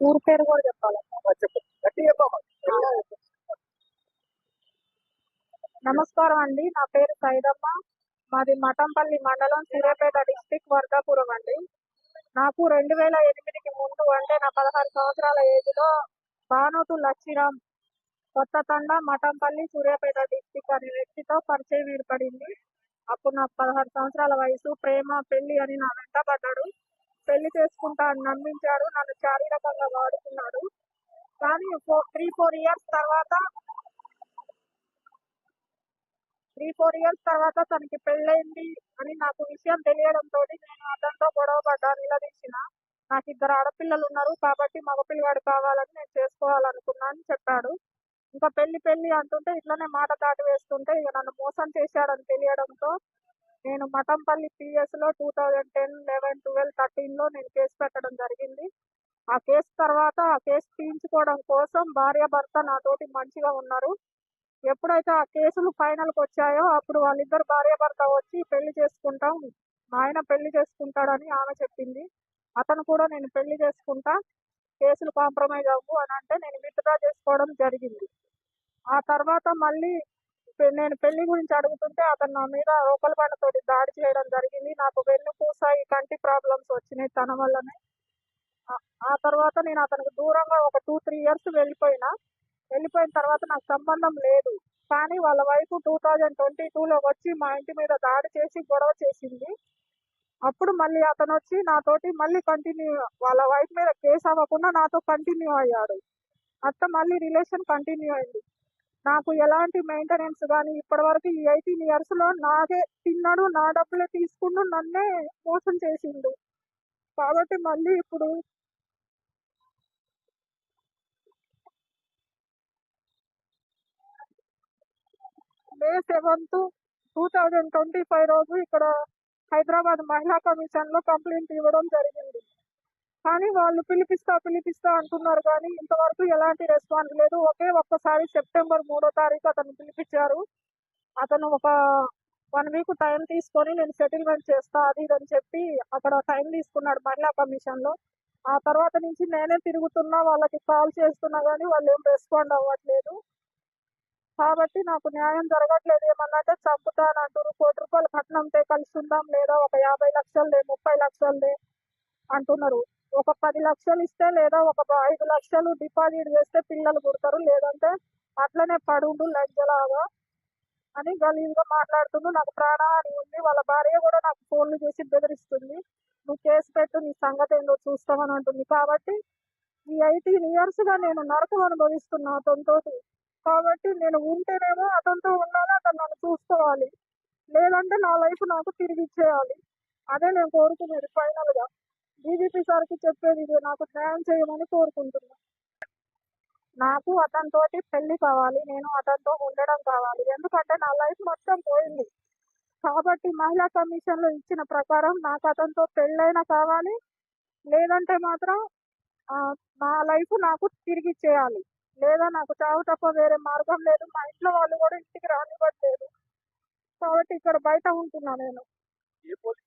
ఊరు పేరు కూడా చెప్పాలి. నమస్కారం అండి, నా పేరు సైదమ్మ. మాది మఠంపల్లి మండలం, సూర్యాపేట డిస్టిక్, వర్గాపురం అండి. నాకు 2008కి ముందు అంటే నా 16 సంవత్సరాల ఏజ్ లో బానోతు లచ్చిరామ్ కొత్త తండ మఠంపల్లి సూర్యాపేట డిస్టిక్ అనే వ్యక్తితో పరిచయం ఏర్పడింది. అప్పుడు నాకు 16 సంవత్సరాల వయసు. ప్రేమ పెళ్లి అని నా వెంట పడ్డాడు. పెళ్లి చేసుకుంటా అని నమ్మించాడు. నన్ను శారీరకంగా వాడుకున్నాడు. కానీ 3-4 ఇయర్స్ తర్వాత తనకి పెళ్ళైంది అని నాకు విషయం తెలియడంతో నేను అతనితో గొడవ పడ్డా, నిలదీసిన. నాకు 2 ఆడపిల్లలు ఉన్నారు కాబట్టి మగపిల్లవాడు కావాలని నేను చేసుకోవాలనుకున్నా అని చెప్పాడు. ఇంకా పెళ్లి అంటుంటే ఇట్లనే మాట దాటి వేస్తుంటే ఇక నన్ను మోసం చేశాడని తెలియడంతో నేను మఠంపల్లి PS లో 2010, 11, 12, 13లో నేను కేసు పెట్టడం జరిగింది. ఆ కేసు తర్వాత ఆ కేసు తీయించుకోవడం కోసం భార్యాభర్త నాతోటి మంచిగా ఉన్నారు. ఎప్పుడైతే ఆ కేసులు ఫైనల్కి వచ్చాయో అప్పుడు వాళ్ళిద్దరు భార్యాభర్త వచ్చి పెళ్లి చేసుకుంటాం, మా ఆయన పెళ్లి చేసుకుంటాడని ఆమె చెప్పింది. అతను కూడా నేను పెళ్లి చేసుకుంటా, కేసులు కాంప్రమైజ్ అవ్వు అని అంటే నేను విత్డ్రా చేసుకోవడం జరిగింది. ఆ తర్వాత మళ్ళీ నేను పెళ్లి గురించి అడుగుతుంటే అతను నా మీద రోకల్ బండతోటి దాడి చేయడం జరిగింది. నాకు వెన్నుపూస, ఈ కంటి ప్రాబ్లమ్స్ వచ్చినాయి తన వల్లనే. ఆ తర్వాత నేను అతనికి దూరంగా ఒక 2-3 ఇయర్స్ వెళ్ళిపోయిన తర్వాత నాకు సంబంధం లేదు. కానీ వాళ్ళ వైఫ్ 2022లో వచ్చి మా ఇంటి మీద దాడి చేసి గొడవ చేసింది. అప్పుడు మళ్ళీ అతను వచ్చి నాతోటి మళ్ళీ కంటిన్యూ, వాళ్ళ వైఫ్ మీద కేసు అవ్వకుండా నాతో కంటిన్యూ అయ్యాడు. అట్లా మళ్ళీ రిలేషన్ కంటిన్యూ అయింది. నాకు ఎలాంటి మెయింటెనెన్స్ కానీ ఇప్పటి వరకు ఈ 18 ఇయర్స్లో నాకే తిన్నాడు, నా డబ్బులే తీసుకుంటూ నన్నే మోసం చేసిండు. కాబట్టి మళ్ళీ ఇప్పుడు May 7, 2025 రోజు ఇక్కడ హైదరాబాద్ మహిళా కమిషన్ లో కంప్లైంట్ ఇవ్వడం జరిగింది. కానీ వాళ్ళు పిలిపిస్తా అంటున్నారు, కానీ ఇంతవరకు ఎలాంటి రెస్పాన్స్ లేదు. ఒక్కసారి సెప్టెంబర్ 3వ తారీఖు అతను పిలిపించారు. అతను ఒక 1 వీక్ టైం తీసుకొని నేను సెటిల్మెంట్ చేస్తా అది ఇది అని చెప్పి అక్కడ టైం తీసుకున్నాడు మహిళా కమిషన్ లో. ఆ తర్వాత నుంచి నేనే తిరుగుతున్నా, వాళ్ళకి కాల్ చేస్తున్నా, కానీ వాళ్ళు ఏం రెస్పాండ్ అవ్వట్లేదు. కాబట్టి నాకు న్యాయం జరగట్లేదు. ఏమన్నా అంటే చంపుతానంటారు. ₹1,00,00,000 కట్నంతో కలిసి ఉందాం, లేదా ఒక 50 లక్షలదే 30 లక్షలదే అంటున్నారు. ఒక 10 లక్షలు ఇస్తే లేదా ఒక 5 లక్షలు డిపాజిట్ చేస్తే పిల్లలు పుడతారు, లేదంటే అట్లనే పడుండు లంజలాగా అని గలీజ్గా మాట్లాడుతుండు. నాకు ప్రాణహాని ఉంది. వాళ్ళ భార్య కూడా నాకు ఫోన్లు చేసి బెదిరిస్తుంది, నువ్వు కేసు పెట్టు, నీ సంగతి ఏందో చూస్తామని అంటుంది. కాబట్టి ఈ 18 years గా నేను నరకం అనుభవిస్తున్నా అతనితోటి. కాబట్టి నేను ఉంటేనేమో అతనితో ఉండాలి, అతను నన్ను చూసుకోవాలి, లేదంటే నా లైఫ్ నాకు తిరిగి ఇచ్చేయాలి. అదే నేను కోరుకునేది ఫైనల్ గా. డీజీపీ సార్కి చెప్పేది ఇదే, నాకు న్యాయం చేయమని కోరుకుంటున్నా. నాకు అతనితోటి పెళ్లి కావాలి, నేను అతనితో ఉండడం కావాలి. ఎందుకంటే నా లైఫ్ మొత్తం పోయింది. కాబట్టి మహిళా కమిషన్ లో ఇచ్చిన ప్రకారం నాకు అతనితో పెళ్ళైనా కావాలి, లేదంటే మాత్రం నా లైఫ్ నాకు తిరిగి ఇచ్చేయాలి. లేదా నాకు చావు తప్ప వేరే మార్గం లేదు. మా ఇంట్లో వాళ్ళు కూడా ఇంటికి రానివ్వట్లేదు. కాబట్టి ఇక్కడ బయట ఉంటున్నా నేను. ఇప్పుడు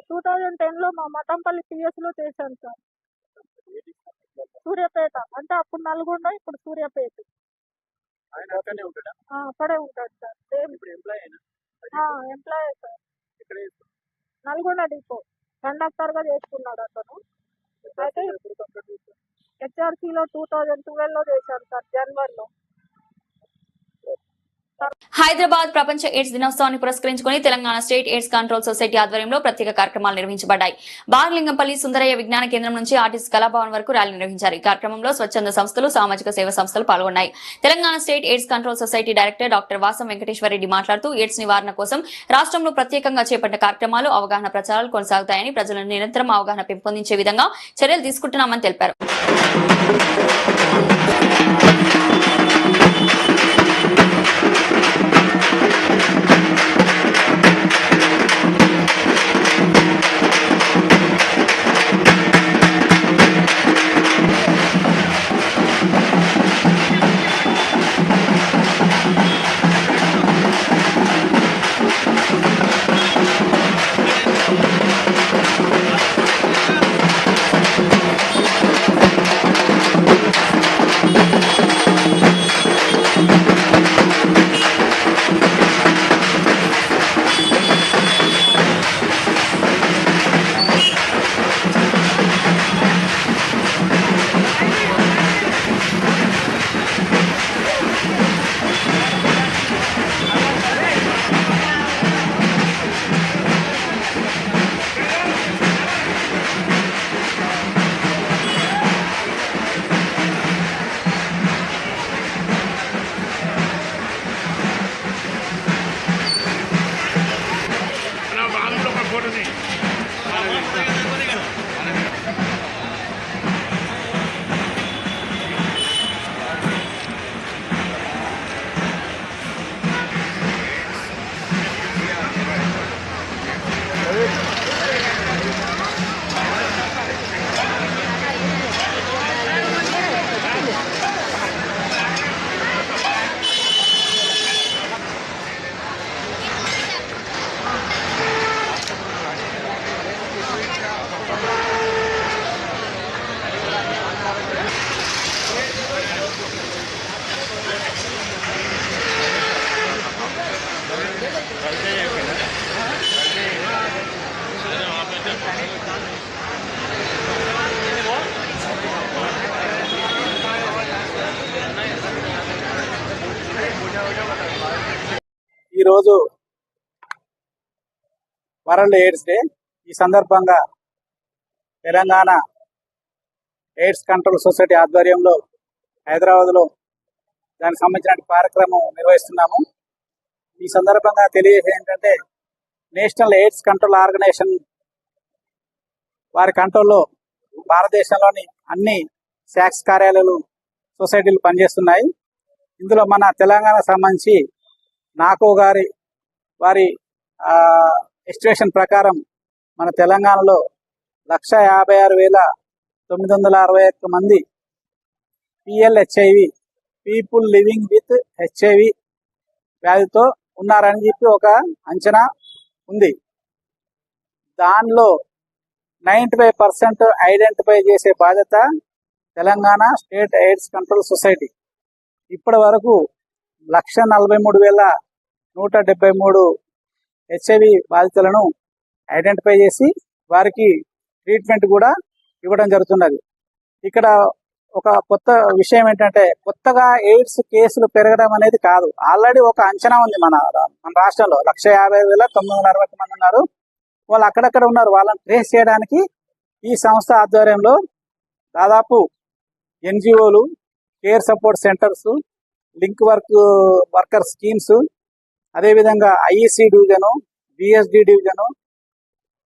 2010 లో మా మఠంపల్లి PS లో చేశాను సార్. సూర్యాపేట అంటే అప్పుడు నల్గొండ, ఇప్పుడు సూర్యాపేట. అక్కడే ఉంటాడు sir. Employee sir, Nalgonda depot conductor గా చేసుకున్నాడు అతను. అయితే HRC లో 2012 లో చేశాను సార్, జనవరిలో. హైదరాబాద్ ప్రపంచ ఎయిడ్స్ దినోత్సవాన్ని పురస్కరించుకుని Telangana state AIDS control society ఆధ్వర్యంలో ప్రత్యేక కార్యక్రమాలు నిర్వహించబడ్డాయి. బాలలింగంపల్లి సుందరయ్య విజ్ఞాన కేంద్రం నుంచి ఆర్టిస్ట్ కళాభవన్ వరకు ర్యాలీ నిర్వహించారు. ఈ కార్యక్రమంలో స్వచ్ఛంద సంస్థలు, సామాజిక సేవా సంస్థలు పాల్గొన్నాయి. Telangana state AIDS control society director doctor Vasam Venkateswara Reddy మాట్లాడుతూ ఎయిడ్స్ నివారణ కోసం రాష్ట్రంలో ప్రత్యేకంగా చేపట్టిన కార్యక్రమాలు, అవగాహన ప్రచారాలు కొనసాగుతాయని, ప్రజలను నిరంతరం అవగాహన పెంపొందించే విధంగా చర్యలు తీసుకుంటున్నామని తెలిపారు. ఈరోజు వరల్డ్ ఎయిడ్స్ డే. ఈ సందర్భంగా తెలంగాణ ఎయిడ్స్ కంట్రోల్ సొసైటీ ఆధ్వర్యంలో హైదరాబాద్లో దానికి సంబంధించిన కార్యక్రమం నిర్వహిస్తున్నాము. ఈ సందర్భంగా తెలియజేసేది ఏంటంటే, నేషనల్ ఎయిడ్స్ కంట్రోల్ ఆర్గనైజేషన్ వారి కంట్రోల్లో భారతదేశంలోని అన్ని శాక్స్ కార్యాలయాలు, సొసైటీలు పనిచేస్తున్నాయి. ఇందులో మన తెలంగాణకు సంబంధించి నాకో గారి వారి ఎస్టిమేషన్ ప్రకారం మన తెలంగాణలో 156,961 మంది PLHIV people living with HIV వ్యాధితో ఉన్నారని చెప్పి ఒక అంచనా ఉంది. దానిలో 95% ఐడెంటిఫై చేసే బాధ్యత Telangana state AIDS control society. ఇప్పటి వరకు 143,173 HIV బాధితులను ఐడెంటిఫై చేసి వారికి ట్రీట్మెంట్ కూడా ఇవ్వడం జరుగుతున్నది. ఇక్కడ ఒక కొత్త విషయం ఏంటంటే కొత్తగా ఎయిడ్స్ కేసులు పెరగడం అనేది కాదు. ఆల్రెడీ ఒక అంచనా ఉంది మన రాష్ట్రంలో 150,960 మంది ఉన్నారు. వాళ్ళు అక్కడక్కడ ఉన్నారు. వాళ్ళని ట్రేస్ చేయడానికి ఈ సంస్థ ఆధ్వర్యంలో దాదాపు NGOలు, care support centres, link worker schemes, అదేవిధంగా IEC division, BSD division,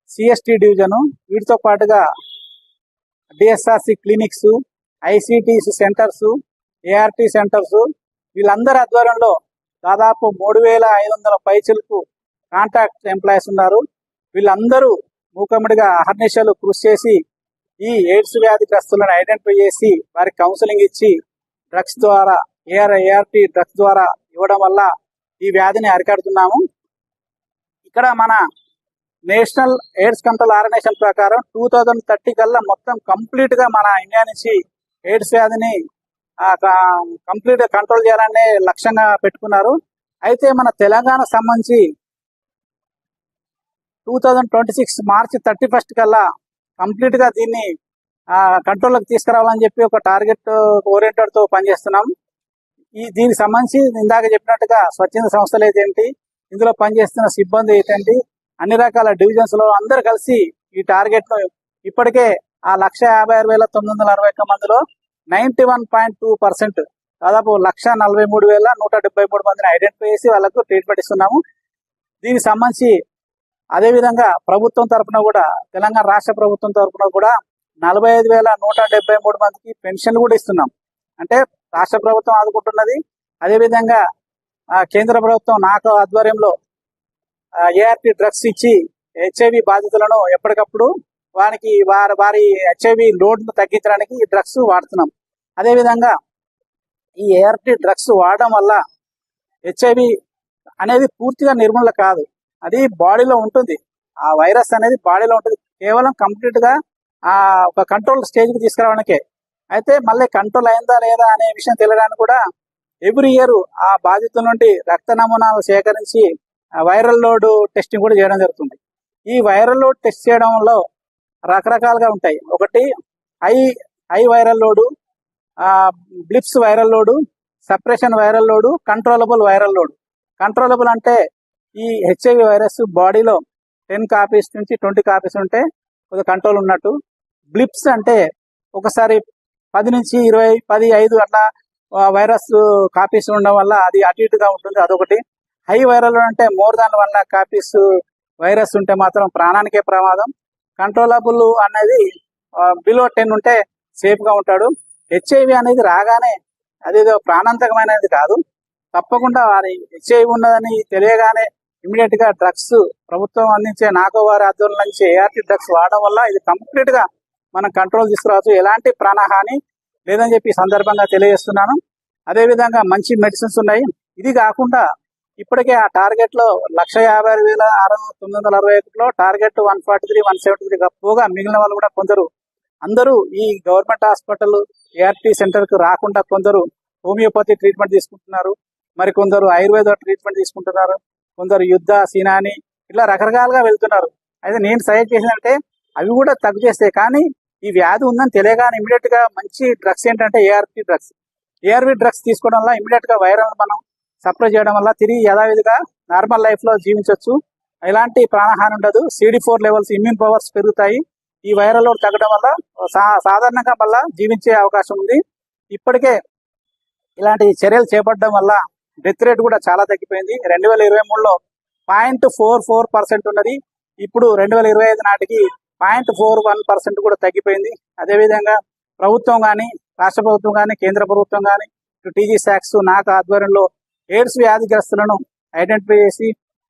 CST division, వీటితో పాటుగా DSRC clinics, ICTC centres, ART centres, వీళ్ళందరి ఆధ్వర్యంలో దాదాపు 3,500 పైచిలకు కాంట్రాక్ట్ ఎంప్లాయీస్ ఉన్నారు. వీళ్ళందరూ మూకమ్మడిగా అహర్నిశలు కృషి చేసి ఈ ఎయిడ్స్ వ్యాధిగ్రస్తులను ఐడెంటిఫై చేసి వారికి కౌన్సిలింగ్ ఇచ్చి డ్రగ్స్ ద్వారా ART డ్రగ్స్ ద్వారా ఇవ్వడం వల్ల ఈ వ్యాధిని అరికడుతున్నాము. ఇక్కడ మన నేషనల్ ఎయిడ్స్ కంట్రోల్ ఆర్గనైజేషన్ ప్రకారం 2030 కల్లా మొత్తం కంప్లీట్ గా మన ఇండియా నుంచి ఎయిడ్స్ వ్యాధిని కంప్లీట్ గా కంట్రోల్ చేయాలనే లక్ష్యంగా పెట్టుకున్నారు. అయితే మన తెలంగాణ సంబంధించి 2026 మార్చి 31 కల్లా కంప్లీట్ గా దీన్ని కంట్రోల్లోకి తీసుకురావాలని చెప్పి ఒక టార్గెట్ ఓరియంటెడ్ తో పనిచేస్తున్నాం. దీనికి సంబంధించి ఇందాక చెప్పినట్టుగా స్వచ్ఛంద సంస్థలు ఏంటి, ఇందులో పనిచేస్తున్న సిబ్బంది ఏంటంటే అన్ని రకాల డివిజన్స్ లో అందరు కలిసి ఈ టార్గెట్ ను ఇప్పటికే ఆ 156,961 మందిలో 91.2% దాదాపు 143,173 మందిని ఐడెంటిఫై చేసి వాళ్ళకు ట్రీట్మెంట్ ఇస్తున్నాము. దీనికి సంబంధించి అదేవిధంగా ప్రభుత్వం తరఫున కూడా తెలంగాణ రాష్ట్ర ప్రభుత్వం తరఫున కూడా 45,173 మందికి పెన్షన్లు కూడా ఇస్తున్నాం. అంటే రాష్ట్ర ప్రభుత్వం ఆదుకుంటున్నది. అదేవిధంగా కేంద్ర ప్రభుత్వం నాకు ఆధ్వర్యంలో ART డ్రగ్స్ ఇచ్చి HIV బాధితులను ఎప్పటికప్పుడు వారి HIV లోడ్ను తగ్గించడానికి ఈ డ్రగ్స్ వాడుతున్నాం. అదేవిధంగా ఈ ART డ్రగ్స్ వాడడం వల్ల HIV అనేది పూర్తిగా నిర్మూలన కాదు, అది బాడీలో ఉంటుంది. ఆ వైరస్ అనేది బాడీలో ఉంటుంది. కేవలం కంప్లీట్ గా ఒక కంట్రోల్ స్టేజ్ కి తీసుకురావడానికే. అయితే మళ్ళీ కంట్రోల్ అయిందా లేదా అనే విషయం తెలియడానికి కూడా ఎవ్రీ ఇయర్ ఆ బాధితుల నుండి రక్త నమూనాలు సేకరించి వైరల్ లోడ్ టెస్టింగ్ కూడా చేయడం జరుగుతుంది. ఈ వైరల్ లోడ్ టెస్ట్ చేయడంలో రకరకాలుగా ఉంటాయి. ఒకటి high viral load, blips viral load, suppression viral load, controllable viral load. Controllable అంటే ఈ HIV వైరస్ బాడీలో 10 కాపీస్ నుంచి 20 కాపీస్ ఉంటే కొద్దిగా కంట్రోల్ ఉన్నట్టు. బ్లిప్స్ అంటే ఒకసారి 10 నుంచి 20, 10, 5 అట్లా వైరస్ కాపీస్ ఉండడం వల్ల అది అటు ఇటుగా ఉంటుంది, అదొకటి. హై వైరల్ అంటే more than 1 lakh copies virus ఉంటే మాత్రం ప్రాణానికే ప్రమాదం. కంట్రోలబుల్ అనేది బిలో 10 ఉంటే సేఫ్ గా ఉంటాడు. HIV అనేది రాగానే అదేదో ప్రాణాంతకమైనది కాదు, తప్పకుండా వారి HIV ఉన్నదని తెలియగానే ఇమీడియట్ గా డ్రగ్స్ ప్రభుత్వం అందించే నాకో వారి ఆధ్వర్యంలో నుంచి ART డ్రగ్స్ వాడడం వల్ల ఇది కంప్లీట్ గా మనం కంట్రోల్ తీసుకురావచ్చు, ఎలాంటి ప్రాణహాని లేదని చెప్పి సందర్భంగా తెలియజేస్తున్నాను. అదేవిధంగా మంచి మెడిసిన్స్ ఉన్నాయి. ఇది కాకుండా ఇప్పటికే ఆ టార్గెట్ లో 156,961లో టార్గెట్ 143, 173 పోగా మిగిలిన వాళ్ళు కూడా అందరూ ఈ గవర్నమెంట్ హాస్పిటల్ ART సెంటర్ కు రాకుండా కొందరు హోమియోపతి ట్రీట్మెంట్ తీసుకుంటున్నారు, మరి కొందరు ఆయుర్వేద ట్రీట్మెంట్ తీసుకుంటున్నారు, కొందరు యుద్ధ సీనాని ఇట్లా రకరకాలుగా వెళ్తున్నారు. అయితే నేను సజెస్ట్ చేసిందంటే అవి కూడా తగ్గు చేస్తే, కానీ ఈ వ్యాధి ఉందని తెలియగానే ఇమీడియట్ గా మంచి డ్రగ్స్ ఏంటంటే ARV డ్రగ్స్ తీసుకోవడం వల్ల ఇమీడియట్ గా వైరల్ మనం సప్రెస్ చేయడం వల్ల తిరిగి యథావిధిగా నార్మల్ లైఫ్ లో జీవించవచ్చు, ఎలాంటి ప్రాణహాని ఉండదు. CD4 లెవెల్స్, ఇమ్యూన్ పవర్స్ పెరుగుతాయి. ఈ వైరల్ లోడ్ తగ్గడం వల్ల సాధారణంగా మళ్ళా జీవించే అవకాశం ఉంది. ఇప్పటికే ఇలాంటి చర్యలు చేపట్టడం వల్ల డెత్ రేట్ కూడా చాలా తగ్గిపోయింది. 2023లో 0.44% ఉన్నది, ఇప్పుడు 2025 నాటికి 0.41% కూడా తగ్గిపోయింది. అదేవిధంగా ప్రభుత్వం కానీ, రాష్ట్ర ప్రభుత్వం కానీ, కేంద్ర ప్రభుత్వం కానీ, TG SACS నాకు ఆధ్వర్యంలో ఎయిడ్స్ వ్యాధిగ్రస్తులను ఐడెంటిఫై చేసి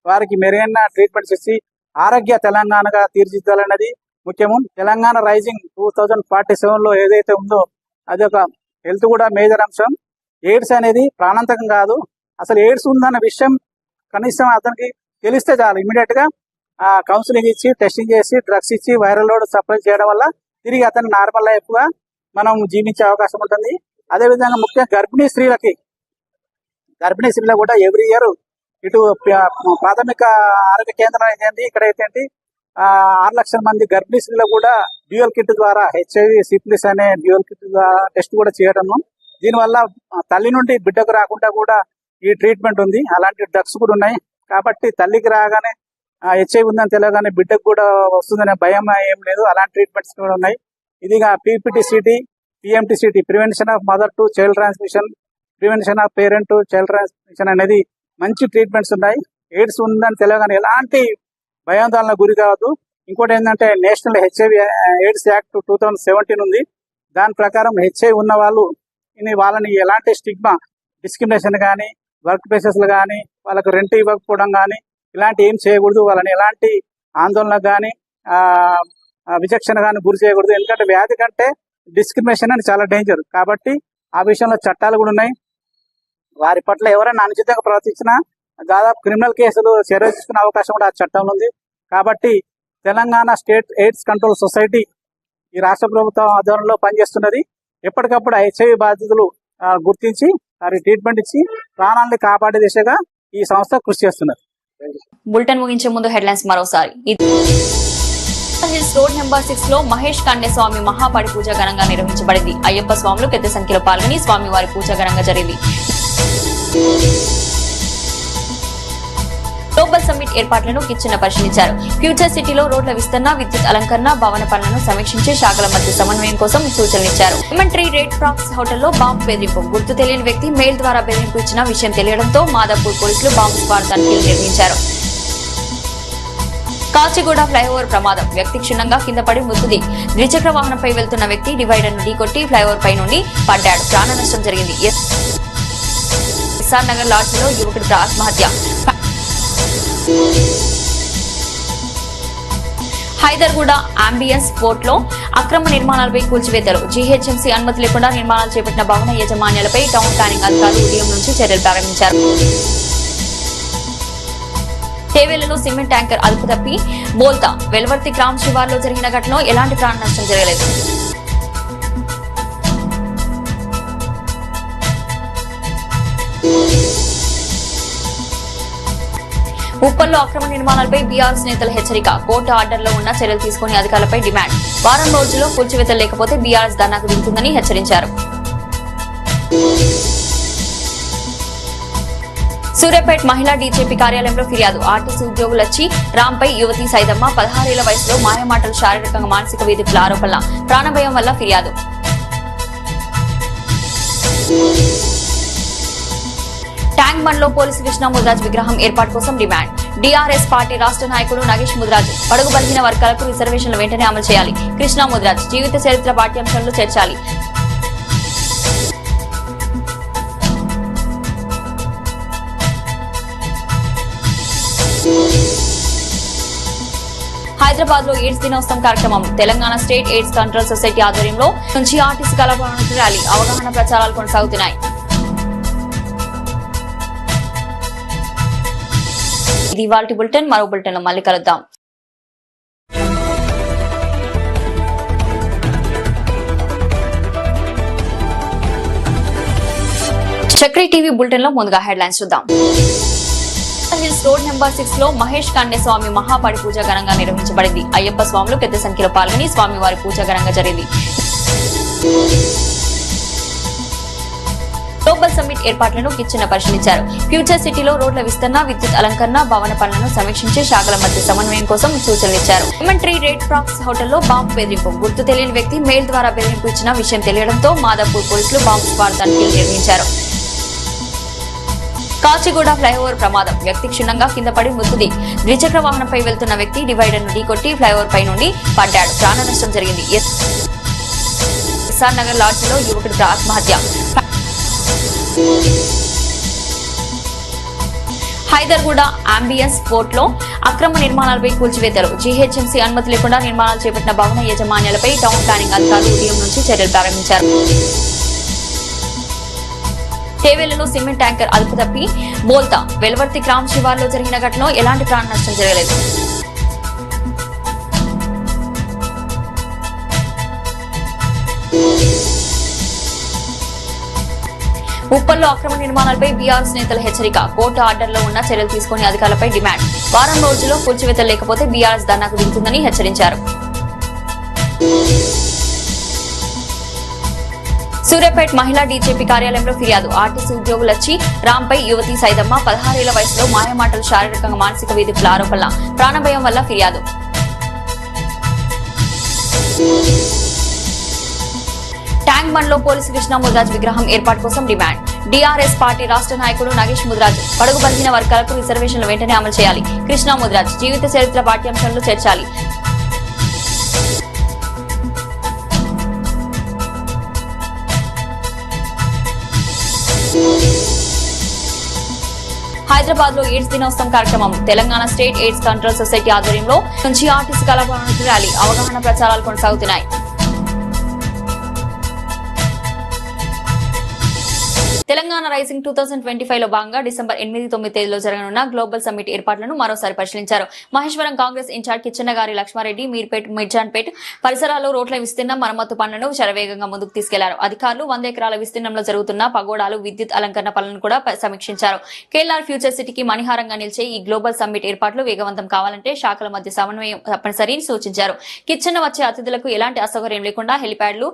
వారికి మెరుగైన ట్రీట్మెంట్స్ ఇచ్చి ఆరోగ్య తెలంగాణగా తీర్చిదిద్దాలన్నది ముఖ్యము. తెలంగాణ రైజింగ్ 2047లో ఏదైతే ఉందో అది ఒక హెల్త్ కూడా మేజర్ అంశం. ఎయిడ్స్ అనేది ప్రాణాంతకం కాదు. అసలు ఎయిడ్స్ ఉందన్న విషయం కనీసం అతనికి తెలిస్తే చాలు, ఇమీడియట్ గా కౌన్సిలింగ్ ఇచ్చి టెస్టింగ్ చేసి డ్రగ్స్ ఇచ్చి వైరల్ లోడ్ సప్లై చేయడం వల్ల తిరిగి అతని నార్మల్ లైఫ్ గా మనం జీవించే అవకాశం ఉంటుంది. అదేవిధంగా ముఖ్యంగా గర్భిణీ స్త్రీలకు కూడా ఎవ్రీ ఇయర్ ఇటు ప్రాథమిక ఆరోగ్య కేంద్రం అయితే ఇక్కడ అయితే 6 లక్షల మంది గర్భిణీ స్త్రీలకు కూడా డ్యూయల్ కిట్ ద్వారా HIV సిఫిలిస్ అనే డ్యూయల్ కిట్ ద్వారా టెస్ట్ కూడా చేయడము. దీనివల్ల తల్లి నుండి బిడ్డకు రాకుండా కూడా ఈ ట్రీట్మెంట్ ఉంది. అలాంటి డ్రగ్స్ కూడా ఉన్నాయి. కాబట్టి తల్లికి రాగానే HIV ఉందని తెలియగానే బిడ్డకు కూడా వస్తుందనే భయం ఏం లేదు. అలాంటి ట్రీట్మెంట్స్ కూడా ఉన్నాయి. ఇదిగా PPT-CT, PMT-CT, prevention of mother to child transmission, prevention of parent to child transmission అనేది మంచి ట్రీట్మెంట్స్ ఉన్నాయి. ఎయిడ్స్ ఉందని తెలియగానే ఎలాంటి భయాందోళనకు గురి కావద్దు. ఇంకోటి ఏంటంటే నేషనల్ HIV ఎయిడ్స్ యాక్ట్ 2017 ఉంది. దాని ప్రకారం HIV ఉన్న వాళ్ళని ఎలాంటి స్టిగ్మా, డిస్క్రిమినేషన్ కానీ, వర్క్ ప్లేసెస్ కానీ, వాళ్ళకు రెంట్ ఇవ్వకపోవడం కానీ ఇలాంటి ఏం చేయకూడదు. వాళ్ళని ఎలాంటి ఆందోళనకు కానీ విచక్షణ కానీ గురి చేయకూడదు. ఎందుకంటే వ్యాధి కంటే డిస్క్రిమినేషన్ అని చాలా డేంజర్. కాబట్టి ఆ విషయంలో చట్టాలు కూడా ఉన్నాయి. వారి పట్ల ఎవరైనా అనుచితంగా ప్రవర్తించినా దాదాపు క్రిమినల్ కేసులు చర్య తీసుకునే అవకాశం కూడా ఆ చట్టంలో ఉంది. కాబట్టి Telangana state AIDS control society ఈ రాష్ట్ర ప్రభుత్వం ఆధ్వర్యంలో పనిచేస్తున్నది. ఎప్పటికప్పుడు HIV బాధితులు గుర్తించి వారి ట్రీట్మెంట్ ఇచ్చి ప్రాణాలను కాపాడే దిశగా ఈ సంస్థ కృషి చేస్తున్నది. బులెటిన్ ముగించే ముందు హెడ్లైన్స్ మరోసారి. రోడ్ నెంబర్ 6 లో మహేష్ కన్య స్వామి మహాపడి పూజ ఘనంగా నిర్వహించబడింది. అయ్యప్ప స్వాములు పెద్ద సంఖ్యలో పాల్గొని స్వామివారి పూజ ఘనంగా జరిగింది. గ్లోబల్ సమ్మిట్ ఏర్పాట్లను కిచెన్న పరిశీలించారు. ఫ్యూచర్ సిటీలో రోడ్ల విస్తరణ, విద్యుత్ అలంకరణ, భవన పనులను సమీక్షించి శాఖల మధ్య సమన్వయం కోసం సూచనలిచ్చారు. లెమన్ ట్రీ రెడ్ ఫ్రాక్స్ హోటల్లో బాంబు బెదిరింపు. గుర్తు తెలియని వ్యక్తి మెయిల్ ద్వారా బెదిరింపు ఇచ్చిన విషయం తెలియడంతో మాదాపూర్ పోలీసులు బాంబు స్క్వాడ్ తనిఖీలు నిర్వహించారు. కాచిగూడ ఫ్లైఓవర్ ప్రమాదం. వ్యక్తి క్షుణ్ణంగా కింద పడి మృతుది. ద్విచక్ర వాహనంపై వెళ్తున్న వ్యక్తి డివైడర్ ను ఢీకొట్టి ఫ్లైఓవర్ పై నుండి పడ్డాడు. ప్రాణ నష్టం జరిగింది. ఎస్ఆర్ నగర్ లాడ్జిలో యువకుడి ఆత్మహత్య. హైదర్గూడ అంబియన్స్ పోర్ట్ లో అక్రమ నిర్మాణాలపై కూల్చివేతలు. జీహెచ్ఎంసీ అనుమతి లేకుండా నిర్మాణాలు చేపట్టిన భవన యాజమాన్యాలపై టౌన్ ప్లానింగ్ అధికారులు ఉదయం నుంచి చర్యలు ప్రారంభించారు. చేవేళ్లలో సిమెంట్ ట్యాంకర్ అదుపు తప్పి బోల్తా. వెల్వర్తి గ్రామ శివార్లో జరిగిన ఘటనలో ఎలాంటి ప్రాణ నష్టం జరగలేదు. ఉప్పల్లో అక్రమ నిర్మాణాలపై బీఆర్ఎస్ నేతల హెచ్చరిక. కోర్టు ఆర్డర్లో ఉన్న చర్యలు తీసుకుని అధికారులపై డిమాండ్. వారం రోజుల్లో కూల్చివేతలు లేకపోతే బీఆర్ఎస్ ధర్నాకు దిగుతుందని హెచ్చరించారు. సూర్యాపేట మహిళా డీజీపీ కార్యాలయంలో ఫిర్యాదు. ఆర్టీసీ ఉద్యోగులొచ్చి రాంపై యువతి సైదమ్మ 16 ఏళ్ల వయసులో మాయమాటలు, శారీరకంగా మానసిక వేధింపుల ఆరోపణల. ప్రాణభయం వల్ల ఫిర్యాదు. ట్యాంక్ బండ్ లో పోలీసు కృష్ణా ముదిరాజ్ విగ్రహం ఏర్పాటు కోసం డిమాండ్. డీఆర్ఎస్ పార్టీ రాష్ట్ర నాయకుడు నగేష్ ముదిరాజ్ బడుగు బలహీన వర్గాలకు రిజర్వేషన్లు వెంటనే అమలు చేయాలి. కృష్ణా ముదిరాజ్ జీవిత చరిత్ర పాఠ్యాంశాలను చేర్చాలి. హైదరాబాద్ లో ఎయిడ్స్ దినోత్సవం కార్యక్రమం. Telangana state AIDS control society ఆధ్వర్యంలో నుంచి ఆర్టీసీ కళాభవన్ ర్యాలీ. అవగాహన ప్రచారాలు కొనసాగుతున్నాయి. ఇది ఇవాల్టి బులెటిన్. మరో బులెటిన్ లో మళ్ళీ కలుద్దాం. చక్రీ టీవీ బులెటిన్ లో ముందుగా హెడ్లైన్స్ చూద్దాం. రోడ్ నెంబర్ 6 లో మహేష్ కన్య స్వామి మహాపడి పూజ ఘనంగా నిర్వహించబడింది. అయ్యప్ప స్వాములు పెద్ద సంఖ్యలో పాల్గొని స్వామివారి పూజ ఘనంగా జరిగింది. గ్లోబల్ సమ్మిట్ ఏర్పాట్లను కిచెన్న పరిశీలించారు. ఫ్యూచర్ సిటీలో రోడ్ల విస్తరణ, విద్యుత్ అలంకరణ, భవన పనులను సమీక్షించి శాఖల మధ్య సమన్వయం కోసం సూచనలిచ్చారు. లెమన్ ట్రీ రెడ్ ఫ్రాక్స్ హోటల్లో బాంబు బెదిరింపు. గుర్తు తెలియని వ్యక్తి మెయిల్ ద్వారా బెదిరింపు ఇచ్చిన విషయం తెలియడంతో మాదాపూర్ పోలీసులు బాంబు స్క్వాడ్ తనిఖీలు నిర్వహించారు. కాచిగూడ ఫ్లైఓవర్ ప్రమాదం. వ్యక్తి క్షుణ్ణంగా కింద పడి మృతుది. ద్విచక్ర వాహనంపై వెళ్తున్న వ్యక్తి డివైడర్ ను ఢీకొట్టి ఫ్లైఓవర్ పై నుండి పడ్డాడు. ప్రాణ నష్టం జరిగింది. ఎస్ఆర్ నగర్ లాడ్జిలో యువకుడి ఆత్మహత్య. హైదర్గూడ అంబియన్స్ పోర్ట్ లో అక్రమ నిర్మాణాలపై కూల్చివేతలు. జీహెచ్ఎంసీ అనుమతి లేకుండా నిర్మాణాలు చేపట్టిన భవన యాజమాన్యాలపై టౌన్ ప్లానింగ్ అధికారులు ఉదయం నుంచి చర్యలు ప్రారంభించారు. తేవేలలో సిమెంట్ ట్యాంకర్ అదుపు తప్పి బోల్తా. వెలువర్తి గ్రామ శివార్లో జరిగిన ఘటనలో ఎలాంటి ప్రాణ నష్టం జరగలేదు. ఉప్పల్లో అక్రమ నిర్మాణాలపై బీఆర్ఎస్ నేతల హెచ్చరిక. కోర్టు ఆర్డర్లో ఉన్న చర్యలు తీసుకుని అధికారులపై డిమాండ్. వారం రోజుల్లో కూల్చివేతలు లేకపోతే బీఆర్ఎస్ ధర్నాకు దిగుతుందని హెచ్చరించారు. సూర్యాపేట మహిళా డీజీపీ కార్యాలయంలో ఫిర్యాదు. ఆర్టీసీ ఉద్యోగులచ్చి రాంపై యువతి సైదమ్మ 16 ఏళ్ల వయసులో మాయమాటలు, శారీరకంగా మానసిక వేధింపుల ఆరోపణల, ప్రాణభయం వల్ల ఫిర్యాదు. ట్యాంక్ బండ్ లో పోలీసు కృష్ణ ముదిరాజ్ విగ్రహం ఏర్పాటు కోసం డిమాండ్. డీఆర్ఎస్ పార్టీ రాష్ట్ర నాయకుడు నాగేష్ ముదిరాజ్ బడుగు బలహీన వర్గాలకు రిజర్వేషన్లు వెంటనే అమలు చేయాలి. కృష్ణ ముదిరాజ్ జీవిత చరిత్ర పాఠ్యాంశాలను చేర్చాలి. హైదరాబాద్ లో ఎయిడ్స్ దినోత్సవం కార్యక్రమం. Telangana state AIDS control society ఆధ్వర్యంలో నుంచి ఆర్టీసీ కళాభవనానికి ర్యాలీ. అవగాహన ప్రచారాలు కొనసాగుతున్నాయి. తెలంగాణ రైజింగ్ 2025 లో భాగంగా డిసెంబర్ 8-9 తేదీలో జరగనున్న గ్లోబల్ సమ్మిట్ ఏర్పాట్లను మరోసారి పరిశీలించారు. మహేశ్వరం కాంగ్రెస్ ఇన్ఛార్జ్ కిచ్చెన్నగారి లక్ష్మారెడ్డి మీర్పేట్ మిర్జాన్పేట్ పరిసరాల్లో రోడ్ల విస్తీర్ణం మరమ్మతు పనులను శరవేగంగా ముందుకు తీసుకెళ్లారు. అధికారులు 100 ఎకరాల విస్తీర్ణంలో జరుగుతున్న పగోడాలు, విద్యుత్ అలంకరణ పనులను కూడా సమీక్షించారు. కేఎల్ఆర్ ఫ్యూచర్ సిటీకి మణిహారంగా నిలిచే ఈ గ్లోబల్ సమ్మిట్ ఏర్పాట్లు వేగవంతం కావాలంటే శాఖల మధ్య సమన్వయం తప్పనిసరి సూచించారు. కిచ్చెన్న వచ్చే అతిథులకు ఎలాంటి అసౌకర్యం లేకుండా హెలిప్యాడ్లు,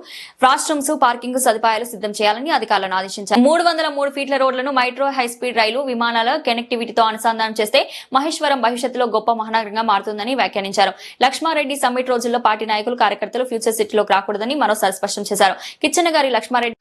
వాష్రూమ్స్, పార్కింగ్ సదుపాయాలు సిద్ధం చేయాలని అధికారులను ఆదేశించారు. 303 ఫీట్ల రోడ్లను మెట్రో హైస్పీడ్ రైలు, విమానాల కనెక్టివిటీతో అనుసంధానం చేస్తే మహేశ్వరం భవిష్యత్తులో గొప్ప మహానగరంగా మారుతుందని వ్యాఖ్యానించారు. లక్ష్మారెడ్డి సమ్మిట్ రోజుల్లో పార్టీ నాయకులు, కార్యకర్తలు ఫ్యూచర్ సిటీలోకి రాకూడదని మరోసారి స్పష్టం చేశారు. కిచ్చెన్నగారి లక్ష్మారెడ్డి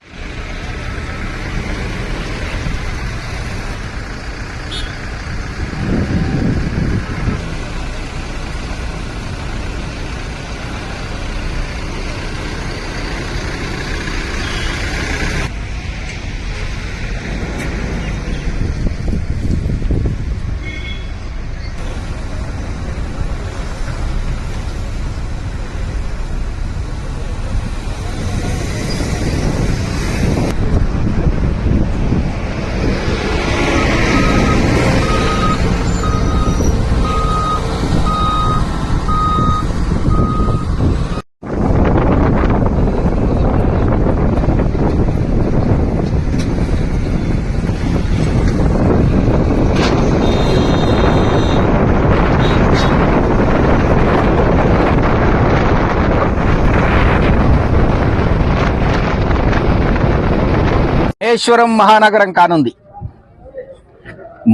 మహేశ్వరం మహానగరం కానుంది.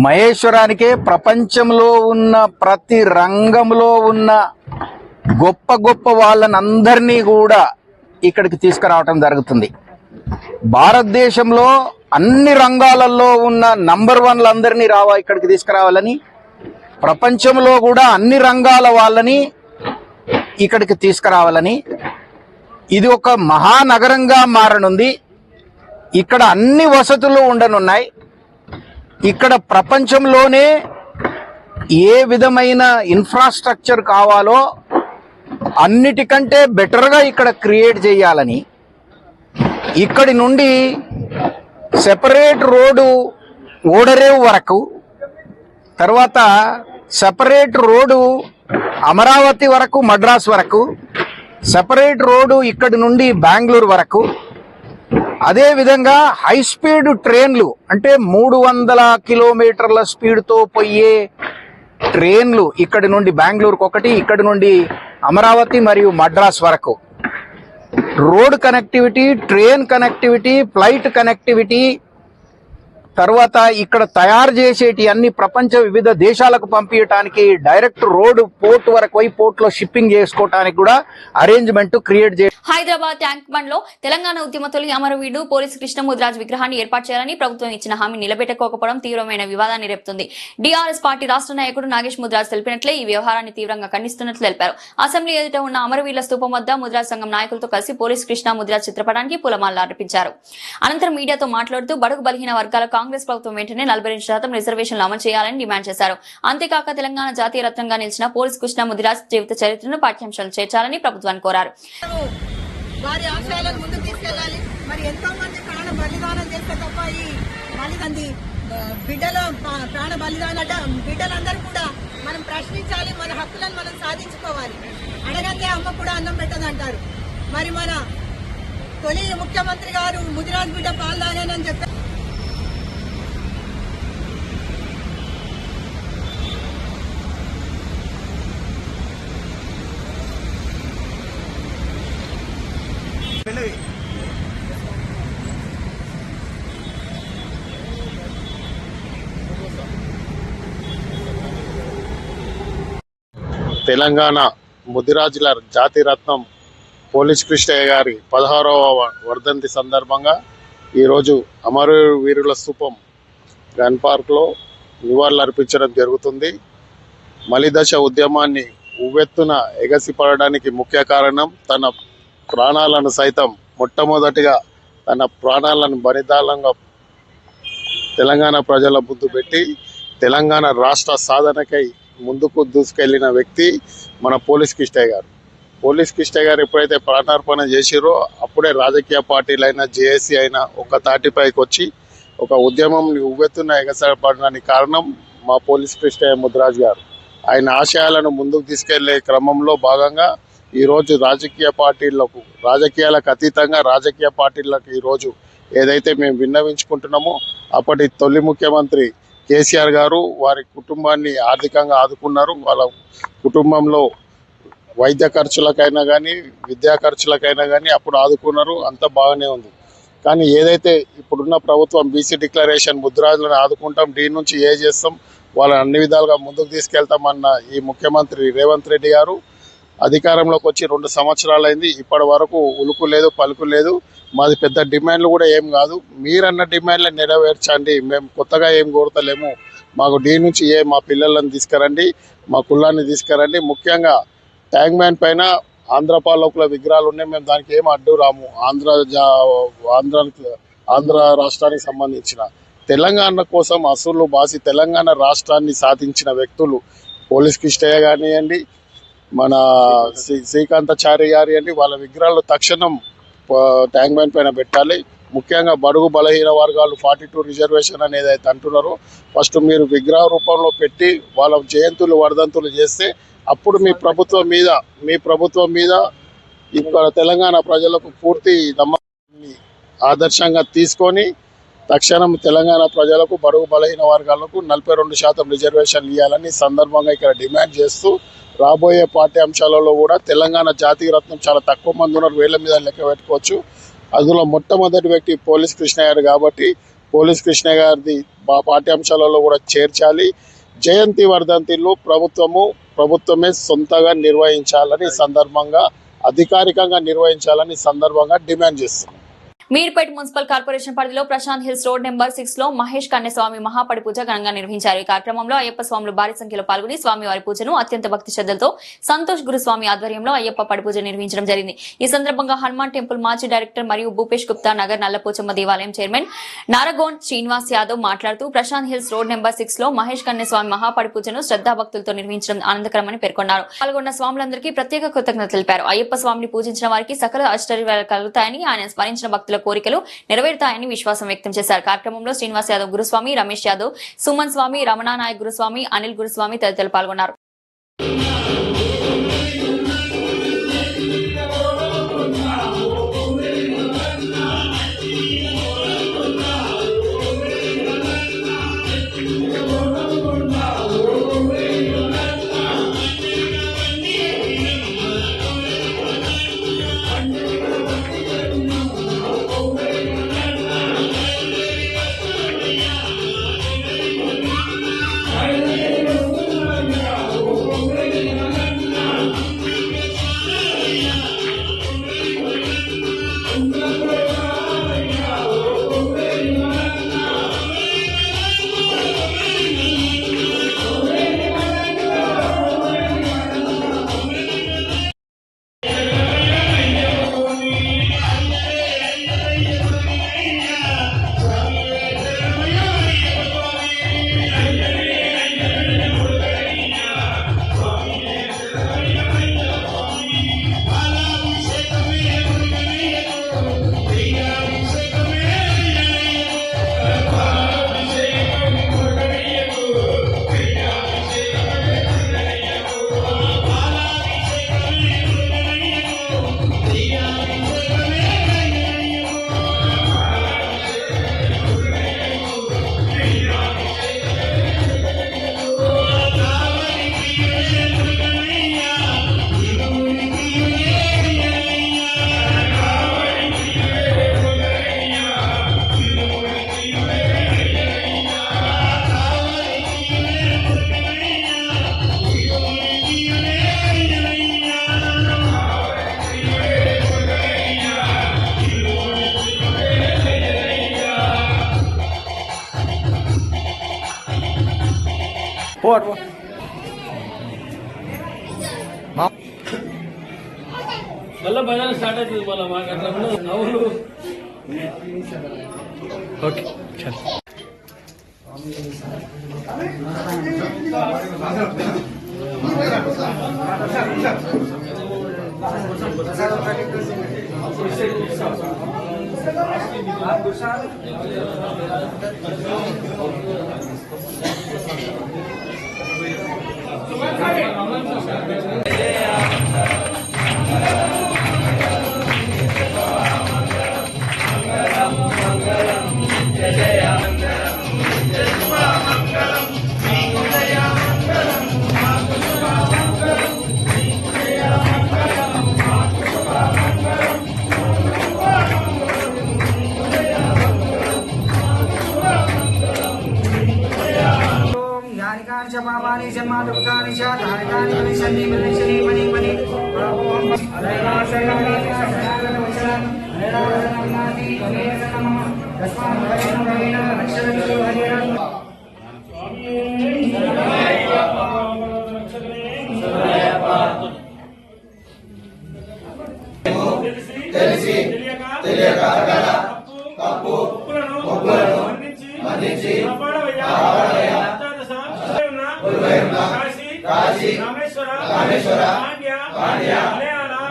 మహేశ్వరానికే ప్రపంచంలో ఉన్న ప్రతి రంగంలో ఉన్న గొప్ప గొప్ప వాళ్ళనందరినీ కూడా ఇక్కడికి తీసుకురావటం జరుగుతుంది. భారతదేశంలో అన్ని రంగాలలో ఉన్న నంబర్ 1లందరినీ ఇక్కడికి తీసుకురావాలని, ప్రపంచంలో కూడా అన్ని రంగాల వాళ్ళని ఇక్కడికి తీసుకురావాలని, ఇది ఒక మహానగరంగా మారనుంది. ఇక్కడ అన్ని వసతులు ఉండనున్నాయి. ఇక్కడ ప్రపంచంలోనే ఏ విధమైన ఇన్ఫ్రాస్ట్రక్చర్ కావాలో అన్నిటికంటే బెటర్గా ఇక్కడ క్రియేట్ చేయాలని, ఇక్కడి నుండి సెపరేట్ రోడ్డు ఓడరేవు వరకు, తర్వాత సెపరేట్ రోడ్డు అమరావతి వరకు, మద్రాస్ వరకు, సెపరేట్ రోడ్డు ఇక్కడి నుండి బెంగళూరు వరకు, అదే విధంగా హై స్పీడ్ ట్రైన్లు అంటే 300 కిలోమీటర్ల స్పీడ్తో పోయే ట్రైన్లు ఇక్కడి నుండి బెంగళూరుకు ఒకటి, ఇక్కడి నుండి అమరావతి మరియు మద్రాస్ వరకు, road connectivity, train connectivity, flight connectivity, తర్వాత ఇక్కడ తయారు చేసేటి అన్ని ప్రపంచ వివిధ దేశాలకు పంపించడానికి డైరెక్ట్ రోడ్ పోర్ట్ వరకు పోయి పోర్ట్ లో షిప్పింగ్ చేసుకోవడానికి కూడా అరేంజ్మెంట్ క్రియేట్ చేయాలి. హైదరాబాద్ ట్యాంక్ బండ్ లో తెలంగాణ ఉద్యమ తొలి అమరవీరుడు పోలీసు కృష్ణ ముదిరాజ్ విగ్రహాన్ని ఏర్పాటు చేయాలని ప్రభుత్వం ఇచ్చిన హామీ నిలబెట్టుకోకపోవడం తీవ్రమైన వివాదాన్ని రేపుతుంది. డీఆర్ఎస్ పార్టీ రాష్ట్ర నాయకుడు నాగేష్ ముదిరాజ్ తెలిపినట్లే ఈ వ్యవహారాన్ని తీవ్రంగా ఖండిస్తున్నట్లు తెలిపారు. అసెంబ్లీ ఎదుట ఉన్న అమరవీరుల స్తూపం వద్ద ముదిరాజ్ సంఘం నాయకులతో కలిసి పోలీసు కృష్ణ ముదిరాజ్ చిత్రపటానికి పూలమాలలు అర్పించారు. అనంతరం మీడియాతో మాట్లాడుతూ బడుగు బలహీన వర్గాల కాంగ్రెస్ ప్రభుత్వం వెంటనే 42% రిజర్వేషన్లు అమలు చేయాలని డిమాండ్ చేశారు. అంతేకాక తెలంగాణ జాతీయ రత్నంగా నిలిచిన పోలీస్ కృష్ణ ముదిరాజ్ జీవిత చరిత్రను పాఠ్యాంశాలు చేర్చాలని ప్రభుత్వాన్ని కోరారు. వారి ఆశయాలను ముందుకు తీసుకెళ్లాలి. మరి ఎంతో మంది ప్రాణ బలిదానం చేస్తే తప్ప ఈ బలిదంది బిడ్డల ప్రాణ బలిదానట బిడ్డలందరూ కూడా మనం ప్రశ్నించాలి. మన హక్కులను మనం సాధించుకోవాలి. అడగందే అమ్మ కూడా అన్నం పెట్టదంటారు. మరి మన తొలి ముఖ్యమంత్రి గారు ముదిరాజ్ బిడ్డ పాల్దానేనని చెప్పారు. తెలంగాణ ముదిరాజుల జాతి రత్నం పోలీస్ కృష్ణయ్య గారి 16వ వర్ధంతి సందర్భంగా ఈరోజు అమరవీరుల స్థూపం గన్ పార్క్లో నివాళులు అర్పించడం జరుగుతుంది. మలిదశ ఉద్యమాన్ని ఉవ్వెత్తున ఎగసిపడడానికి ముఖ్య కారణం తన ప్రాణాలను సైతం మొట్టమొదటిగా తన ప్రాణాలను బలిదానంగా తెలంగాణ ప్రజల ముందు పెట్టి తెలంగాణ రాష్ట్ర సాధనకై ముందుకు దూసుకెళ్లిన వ్యక్తి మన పోలీస్ కృష్ణయ్య గారు. పోలీస్ కృష్ణయ్య గారు ఎప్పుడైతే ప్రాణార్పణ చేసిరో అప్పుడే రాజకీయ పార్టీలైనా జేఏసీ అయినా ఒక తాటిపైకి వచ్చి ఒక ఉద్యమం ఉవ్వెత్తున ఎగసపడడానికి కారణం మా పోలీస్ కృష్ణయ్య ముదిరాజ్ గారు. ఆయన ఆశయాలను ముందుకు తీసుకెళ్లే క్రమంలో భాగంగా ఈరోజు రాజకీయాలకు అతీతంగా రాజకీయ పార్టీలకు ఈరోజు ఏదైతే మేము విన్నవించుకుంటున్నామో అప్పటి తొలి ముఖ్యమంత్రి కేసీఆర్ గారు వారి కుటుంబాన్ని ఆర్థికంగా ఆదుకున్నారు. వాళ్ళ కుటుంబంలో వైద్య ఖర్చులకైనా కానీ విద్యా ఖర్చులకైనా కానీ అప్పుడు ఆదుకున్నారు. అంతా బాగానే ఉంది. కానీ ఏదైతే ఇప్పుడున్న ప్రభుత్వం బీసీ డిక్లరేషన్ ముద్రాజులను ఆదుకుంటాం, డీ నుంచి ఏ చేస్తాం, వాళ్ళని అన్ని విధాలుగా ముందుకు తీసుకెళ్తామన్న ఈ ముఖ్యమంత్రి రేవంత్ రెడ్డి గారు అధికారంలోకి వచ్చి 2 సంవత్సరాలైంది. ఇప్పటి వరకు ఉలుకు లేదు పలుకు లేదు. మాది పెద్ద డిమాండ్లు కూడా ఏం కాదు, మీరన్న డిమాండ్లు నెరవేర్చండి, మేము కొత్తగా ఏం కోరతలేము, మాకు డీ నుంచి మా పిల్లలను తీసుకురండి, మా కులాన్ని తీసుకురండి. ముఖ్యంగా ట్యాంక్ మ్యాన్ పైన ఆంధ్ర పాలకుల విగ్రహాలు ఉన్నాయి, మేము దానికి ఏం అడ్డు రాము. ఆంధ్ర రాష్ట్రానికి సంబంధించిన తెలంగాణ కోసం అసలు బాసి తెలంగాణ రాష్ట్రాన్ని సాధించిన వ్యక్తులు పోలీస్ కృష్ణయ్య కానివ్వండి, మన శ్రీకాంతాచారి గారి అండి, వాళ్ళ విగ్రహాలు తక్షణం ట్యాంక్ మ్యాన్ పైన పెట్టాలి. ముఖ్యంగా బడుగు బలహీన వర్గాలు 42 రిజర్వేషన్ అనేది అయితే అంటున్నారో ఫస్ట్ మీరు విగ్రహ రూపంలో పెట్టి వాళ్ళ జయంతులు వర్ధంతులు చేస్తే అప్పుడు మీ ప్రభుత్వం మీద ఇక్కడ తెలంగాణ ప్రజలకు పూర్తి నమ్మకాన్ని ఆదర్శంగా తీసుకొని తక్షణం తెలంగాణ ప్రజలకు బడుగు బలహీన వర్గాలకు 42% రిజర్వేషన్లు ఇవ్వాలని సందర్భంగా ఇక్కడ డిమాండ్ చేస్తూ రాబోయే పాఠ్యాంశాలలో కూడా తెలంగాణ జాతీయ రత్నం చాలా తక్కువ మంది ఉన్నారు, వేల మీద లెక్క పెట్టుకోవచ్చు. అందులో మొట్టమొదటి వ్యక్తి పోలీస్ కృష్ణయ్య గారు కాబట్టి పోలీస్ కృష్ణయ్య గారిది పాఠ్యాంశాలలో కూడా చేర్చాలి. జయంతి వర్ధంతిలో ప్రభుత్వమే సొంతగా నిర్వహించాలని సందర్భంగా అధికారికంగా నిర్వహించాలని సందర్భంగా డిమాండ్ చేస్తున్నాం. మీర్పేట్ మున్సిపల్ కార్పొరేషన్ పరిధిలో ప్రశాంత్ హిల్స్ రోడ్ నెంబర్ 6 లో మహేష్ కన్యస్వామి మహాపడి పూజ ఘనంగా నిర్వహించారు. ఈ కార్యక్రమంలో అయ్యప్ప స్వాములు భారీ సంఖ్యలో పాల్గొని స్వామివారి పూజను అత్యంత భక్తి శ్రద్ధలతో సంతోష్ గురుస్వామి ఆధ్వర్యంలో అయ్యప్ప పడి పూజ నిర్వహించడం జరిగింది. ఈ సందర్భంగా హనుమాన్ టెంపుల్ మాజీ డైరెక్టర్ మరియు భూపేష్ గుప్తా నగర్ నల్లపోచమ్మ దేవాలయం చైర్మన్ నారగోన్ శ్రీనివాస్ యాదవ్ మాట్లాడుతూ ప్రశాంత్ హిల్స్ రోడ్ నెంబర్ 6 లో మహేష్ కన్యస్వామి మహాపడి పూజను శ్రద్ధాభక్తులతో నిర్వహించడం ఆనందకరమని పేర్కొన్నారు. పాల్గొన్న స్వాములందరికీ ప్రత్యేక కృతజ్ఞతలు తెలిపారు. అయ్యప్ప స్వామిని పూజించిన వారికి సకల ఐశ్వర్యాలు కలుగుతాయని, ఆయన స్మరించిన భక్తుల కోరికలు నెరవేరుతాయని విశ్వాసం వ్యక్తం చేశారు. కార్యక్రమంలో శ్రీనివాస్ యాదవ్ గురుస్వామి, రమేష్ యాదవ్, సుమన్ స్వామి, రమణా నాయక్ గురుస్వామి, అనిల్ గురుస్వామి తదితరులు పాల్గొన్నారు. మళ్ళీ భజన స్టార్ట్ అవుతుంది మళ్ళీ మాకు అట్లా నవ్వులు. ఓకే తెలియక తప్పులను మన్నించి కాపాడవయ్యా. కాశీ రామేశ్వర పాండ్య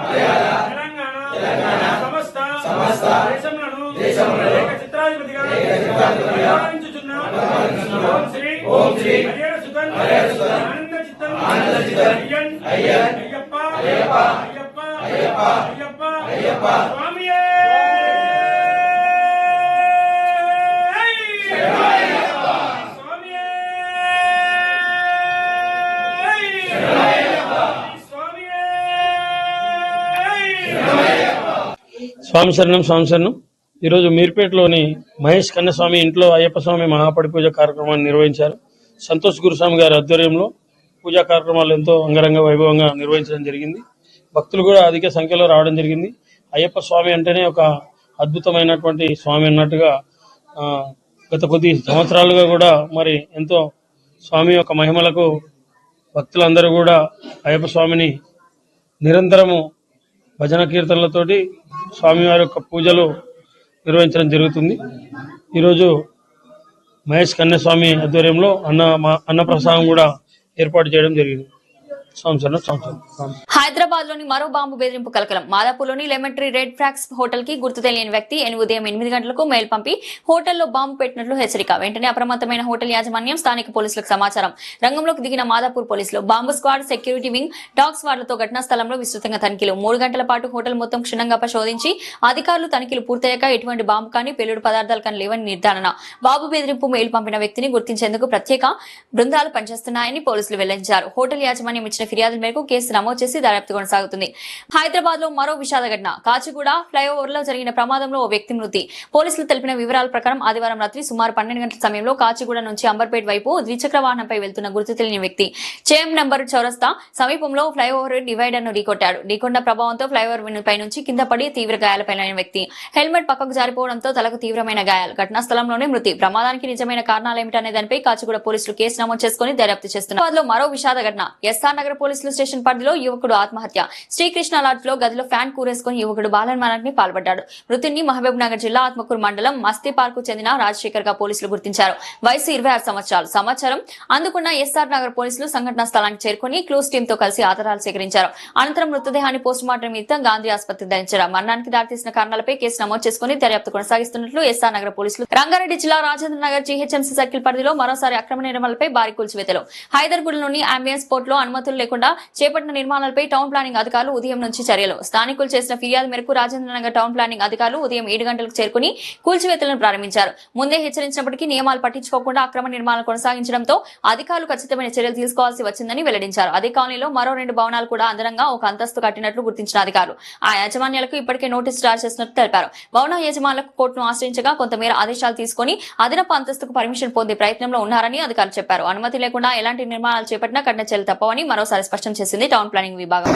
మలయాళ తెలంగాణ సమస్త దేశములను ఏక చిత్రాధిపతిగా పరిపాలించుచున్న ఓం శ్రీ హరిహర సుతన్ ఆనంద చిత్తం అయ్యప్ప స్వామియే. స్వామి శరణం స్వామి శరణం. ఈరోజు మీర్పేటలోని మహేష్ కన్నస్వామి ఇంట్లో అయ్యప్ప స్వామి మహాపడి పూజ కార్యక్రమాన్ని నిర్వహించారు. సంతోష్ గురుస్వామి గారి ఆధ్వర్యంలో పూజా కార్యక్రమాలు ఎంతో అంగరంగ వైభవంగా నిర్వహించడం జరిగింది. భక్తులు కూడా అధిక సంఖ్యలో రావడం జరిగింది. అయ్యప్ప స్వామి అంటేనే ఒక అద్భుతమైనటువంటి స్వామి అన్నట్టుగా గత కొద్ది సంవత్సరాలుగా కూడా మరి ఎంతో స్వామి యొక్క మహిమలకు భక్తులందరూ కూడా అయ్యప్ప స్వామిని నిరంతరము భజన కీర్తనలతోటి స్వామివారి యొక్క పూజలు నిర్వహించడం జరుగుతుంది. ఈరోజు మహేష్ కన్యస్వామి ఆధ్వర్యంలో అన్నప్రసాదం కూడా ఏర్పాటు చేయడం జరిగింది. హైదరాబాద్ లోని మరో బాంబు బెదిరింపు కలకలం. మాదాపూర్లోని lemon tree red fox hotel కి గుర్తు తెలియని వ్యక్తి ఉదయం 8 గంటలకు మెయిల్ పంపి హోటల్లో బాంబు పెట్టినట్లు హెచ్చరిక. వెంటనే అప్రమత్తమైన హోటల్ యాజమాన్యం స్థానిక పోలీసులకు సమాచారం. రంగంలోకి దిగిన మాదాపూర్ పోలీసులు bomb squad, security wing, dog స్క్వాడ్లతో ఘటనా స్థలంలో విస్తృతంగా తనిఖీలు. 3 గంటల పాటు హోటల్ మొత్తం క్షుణ్ణంగా పరిశోధించి అధికారులు తనిఖీలు పూర్తయ్యాక ఎటువంటి బాంబు కానీ పేలుడు పదార్థాలు కానీ లేవని నిర్ధారణ. బాంబు బెదిరింపు మెయిల్ పంపిన వ్యక్తిని గుర్తించేందుకు ప్రత్యేక బృందాలు పనిచేస్తున్నాయని పోలీసులు వెల్లడించారు. హోటల్ యాజమాన్యం ఇచ్చిన ఫిర్యాదుల మేరకు కేసు నమోదు చేసి దర్యాప్తు కొనసాగుతుంది. హైదరాబాద్ లో మరో విషాద ఘటన. కాచిగూడ ఫ్లైఓవర్ లో జరిగిన ప్రమాదంలో ఓ వ్యక్తి మృతి. పోలీసులు తెలిపిన వివరాల ప్రకారం ఆదివారం రాత్రి సుమారు 12 గంటల సమయంలో కాచిగూడ నుంచి అంబర్పేట్ వైపు ద్విచక్ర వాహనంపై వెళ్తున్న గుర్తు తెలియని వ్యక్తి చేమ్ నంబర్ చౌరస్తా సమీపంలో ఫ్లైఓవర్ డివైడర్ ను ఢీకొట్టాడు. ఢీకొండ ప్రభావంతో ఫ్లైఓవర్ పై నుంచి కింద పడి తీవ్ర గాయాలపైన వ్యక్తి హెల్మెట్ పక్కకు జారిపోవడంతో తలకు తీవ్రమైన గాయాలు. ఘటనా స్థలంలోనే మృతి. ప్రమాదానికి నిజమైన కారణాలేమిటనే దానిపై కాచిగూడ పోలీసులు కేసు నమోదు చేసుకుని దర్యాప్తు చేస్తున్నారు. మరో విషాద ఘటన. ఎస్ఆర్ నగర్ పోలీసులు స్టేషన్ పరిధిలో యువకుడు ఆత్మహత్య. శ్రీకృష్ణ లాడ్జ్ లో గదిలో ఫ్యాన్ కూరేసుకుని యువకుడు బాలన్మానానికి పాల్పడ్డాడు. మృతుడిని మహబూబ్ నగర్ జిల్లా ఆత్మకూరు మండలం మస్తీ పార్క్ కు చెందిన రాజశేఖర్ గా పోలీసులు గుర్తించారు. వయసు 26 సంవత్సరాలు. సమాచారం అందుకున్న ఎస్ఆర్ నగర్ పోలీసులు సంఘటనా స్థలానికి చేరుకుని క్లూస్ టీమ్ తో కలిసి ఆధారాలు సేకరించారు. అనంతరం మృతదేహాన్ని పోస్టుమార్టం నిమిత్తం గాంధీ ఆసుపత్రికి ధరించారు. మరణానికి దారితీసిన కారణాలపై కేసు నమోదు చేసుకుని దర్యాప్తు కొనసాగిస్తున్నట్లు ఎస్ఆర్ నగర్ పోలీసులు. రంగారెడ్డి జిల్లా రాజేంద్ర నగర్ జీహెచ్ఎంసీ సర్కిల్ పరిధిలో మరోసారి అక్రమ నిర్మాణాలపై భారీ కూల్చివేతలు. హైదర్గూడలోని అంబియన్స్ పోర్ట్ లో అనుమతులు లేకుండా చేపట్టిన నిర్మాణాలపై టౌన్ ప్లానింగ్ అధికారులు ఉదయం నుంచి చర్యలు. స్థానికులు చేసిన ఫిర్యాదు మేరకు రాజేంద్రనగర్ టౌన్ ప్లానింగ్ అధికారులు ఉదయం 7 గంటలకు చేరుకుని కూల్చివేతలను ప్రారంభించారు. ముందే హెచ్చరించినప్పటికీ నియమాలు పట్టించుకోకుండా అక్రమ నిర్మాణాలు కొనసాగించడంతో అధికారులు ఖచ్చితమైన చర్యలు తీసుకోవాల్సి వచ్చిందని వెల్లడించారు. అదే కాలనీలో మరో 2 భవనాలు కూడా అదనంగా ఒక అంతస్తు కట్టినట్లు గుర్తించిన అధికారులు ఆ యాజమాన్యాలకు ఇప్పటికే నోటీసు జారీ చేసినట్టు తెలిపారు. భవన యజమానులకు కోర్టును ఆశ్రయించగా కొంతమేర ఆదేశాలు తీసుకుని అదనపు అంతస్తుకు పర్మిషన్ పొందే ప్రయత్నంలో ఉన్నారని అధికారులు చెప్పారు. అనుమతి లేకుండా ఎలాంటి నిర్మాణాలు చేపట్టినా కఠిన చర్యలు తప్పవని మరోసారి స్పష్టం చేసింది టౌన్ ప్లానింగ్ విభాగం.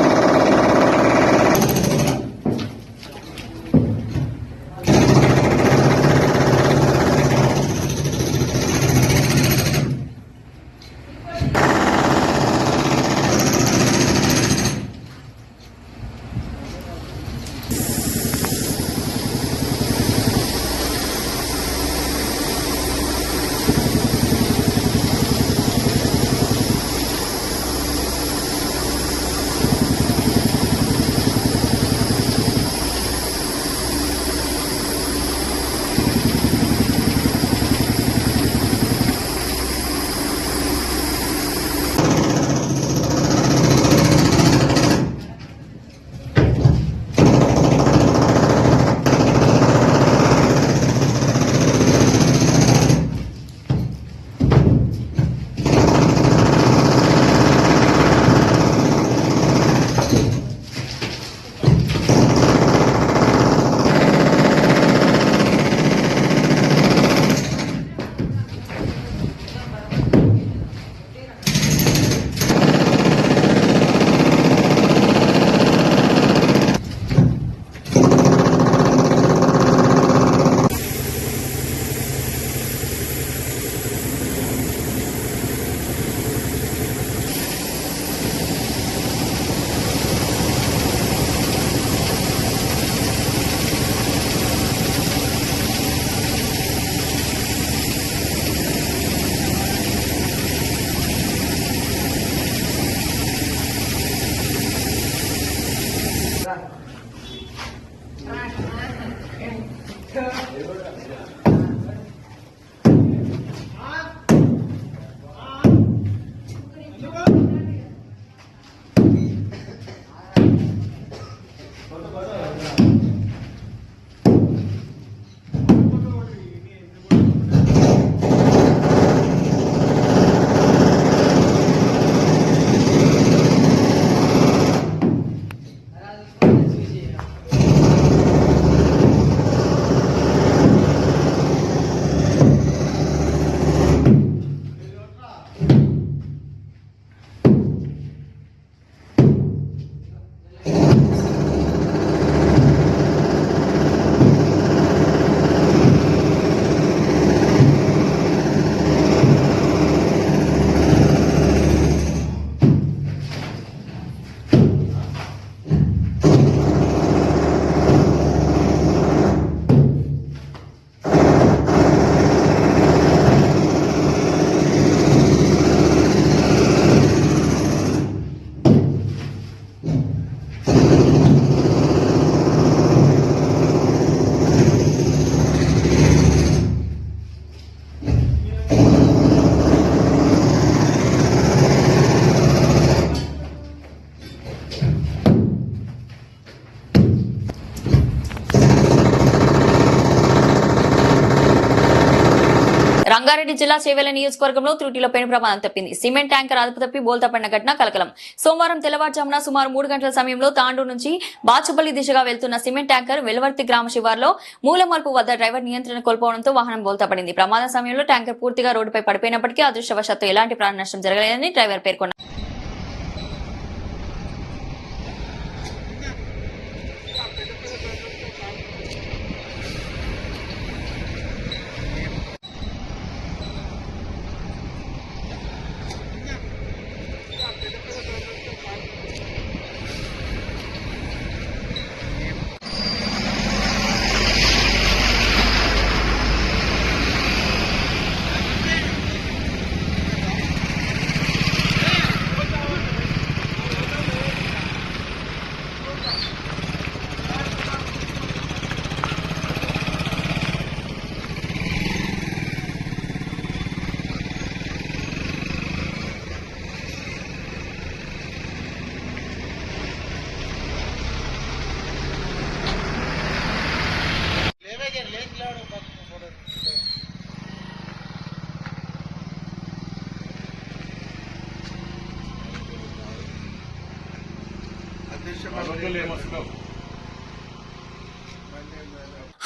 రంగారెడ్డి జిల్లా చేవెళ్ల నియోజకవర్గంలో త్రుటిలో పెను ప్రమాదం తప్పింది. సిమెంట్ ట్యాంకర్ అదుపు తప్పి బోల్తా పడిన ఘటన కలకలం. సోమవారం తెల్లవారుజామున సుమారు 3 గంటల సమయంలో తాండూరు నుంచి బాచుపల్లి దిశగా వెళ్తున్న సిమెంట్ ట్యాంకర్ వెలువర్తి గ్రామ శివార్లో మూలమల్పు వద్ద డ్రైవర్ నియంత్రణ కోల్పోవడంతో వాహనం బోల్తా పడింది. ప్రమాద సమయంలో ట్యాంకర్ పూర్తిగా రోడ్డుపై పడిపోయినప్పటికీ అదృష్టవశాత్తు ఎలాంటి ప్రాణ నష్టం జరగలేదని డ్రైవర్ పేర్కొన్నారు.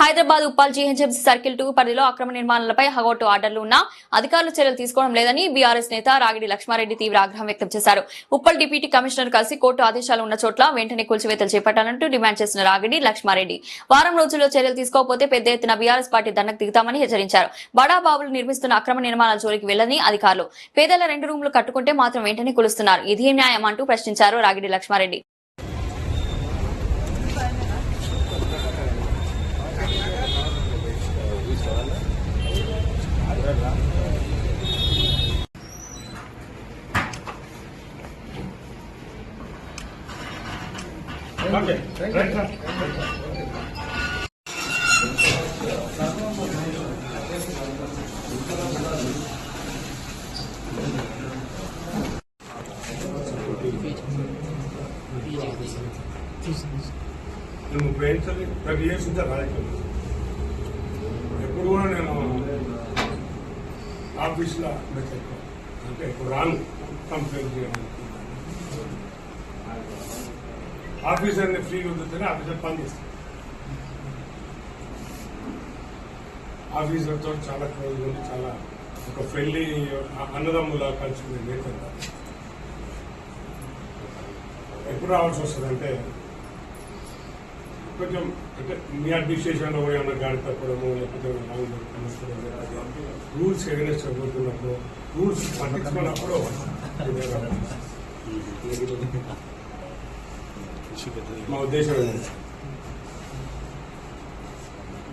హైదరాబాద్ ఉప్పల్ జీహెచ్ఎంసీ సర్కిల్ 2 పరిధిలో అక్రమ నిర్మాణాలపై హగోటు ఆర్డర్లు ఉన్నా అధికారులు చర్యలు తీసుకోవడం లేదని బీఆర్ఎస్ నేత రాగిడి లక్ష్మారెడ్డి తీవ్ర ఆగ్రహం వ్యక్తం చేశారు. ఉప్పల్ డిప్యూటీ కమిషనర్ కలిసి కోర్టు ఆదేశాలు ఉన్న చోట్ల వెంటనే కూల్చివేతలు చేపట్టాలంటూ డిమాండ్ చేసిన రాగిడి లక్ష్మారెడ్డి వారం రోజుల్లో చర్యలు తీసుకోకపోతే పెద్ద ఎత్తున బీఆర్ఎస్ పార్టీ దండకు దిగుతామని హెచ్చరించారు. బడాబాబులు నిర్మిస్తున్న అక్రమ నిర్మాణాల జోలికి వెళ్లని అధికారులు పేదల 2 రూములు కట్టుకుంటే మాత్రం వెంటనే కూలుస్తున్నారు. ఇదే న్యాయం అంటూ ప్రశ్నించారు రాగిడి లక్ష్మారెడ్డి. నేను 30 years నుంచి రాజకీయం ఎప్పుడు కూడా నేను ఆఫీస్లో అంటే ఇప్పుడు రాను కంప్లైంట్ చేయడానికి ఆఫీసర్ని ఫ్రీగా వదిలితేనే ఆఫీసర్ పనిచేస్తాను. ఆఫీసర్తో చాలా క్లోజ్ ఉంది, చాలా ఒక ఫ్రెండ్లీ అన్నదమ్ములా కలిసి నేత. ఎప్పుడు రావాల్సి వస్తుంది అంటే కొంచెం అంటే మీ అడ్మినిస్ట్రేషన్లో కూడా ఏమన్నా గాడి తప్పడము లేకపోతే రూల్స్ ఎగనెస్ట్ అయిపోతున్నప్పుడు రూల్స్ పట్టించుకున్నప్పుడు మా ఉద్దేశం ఏంటంటే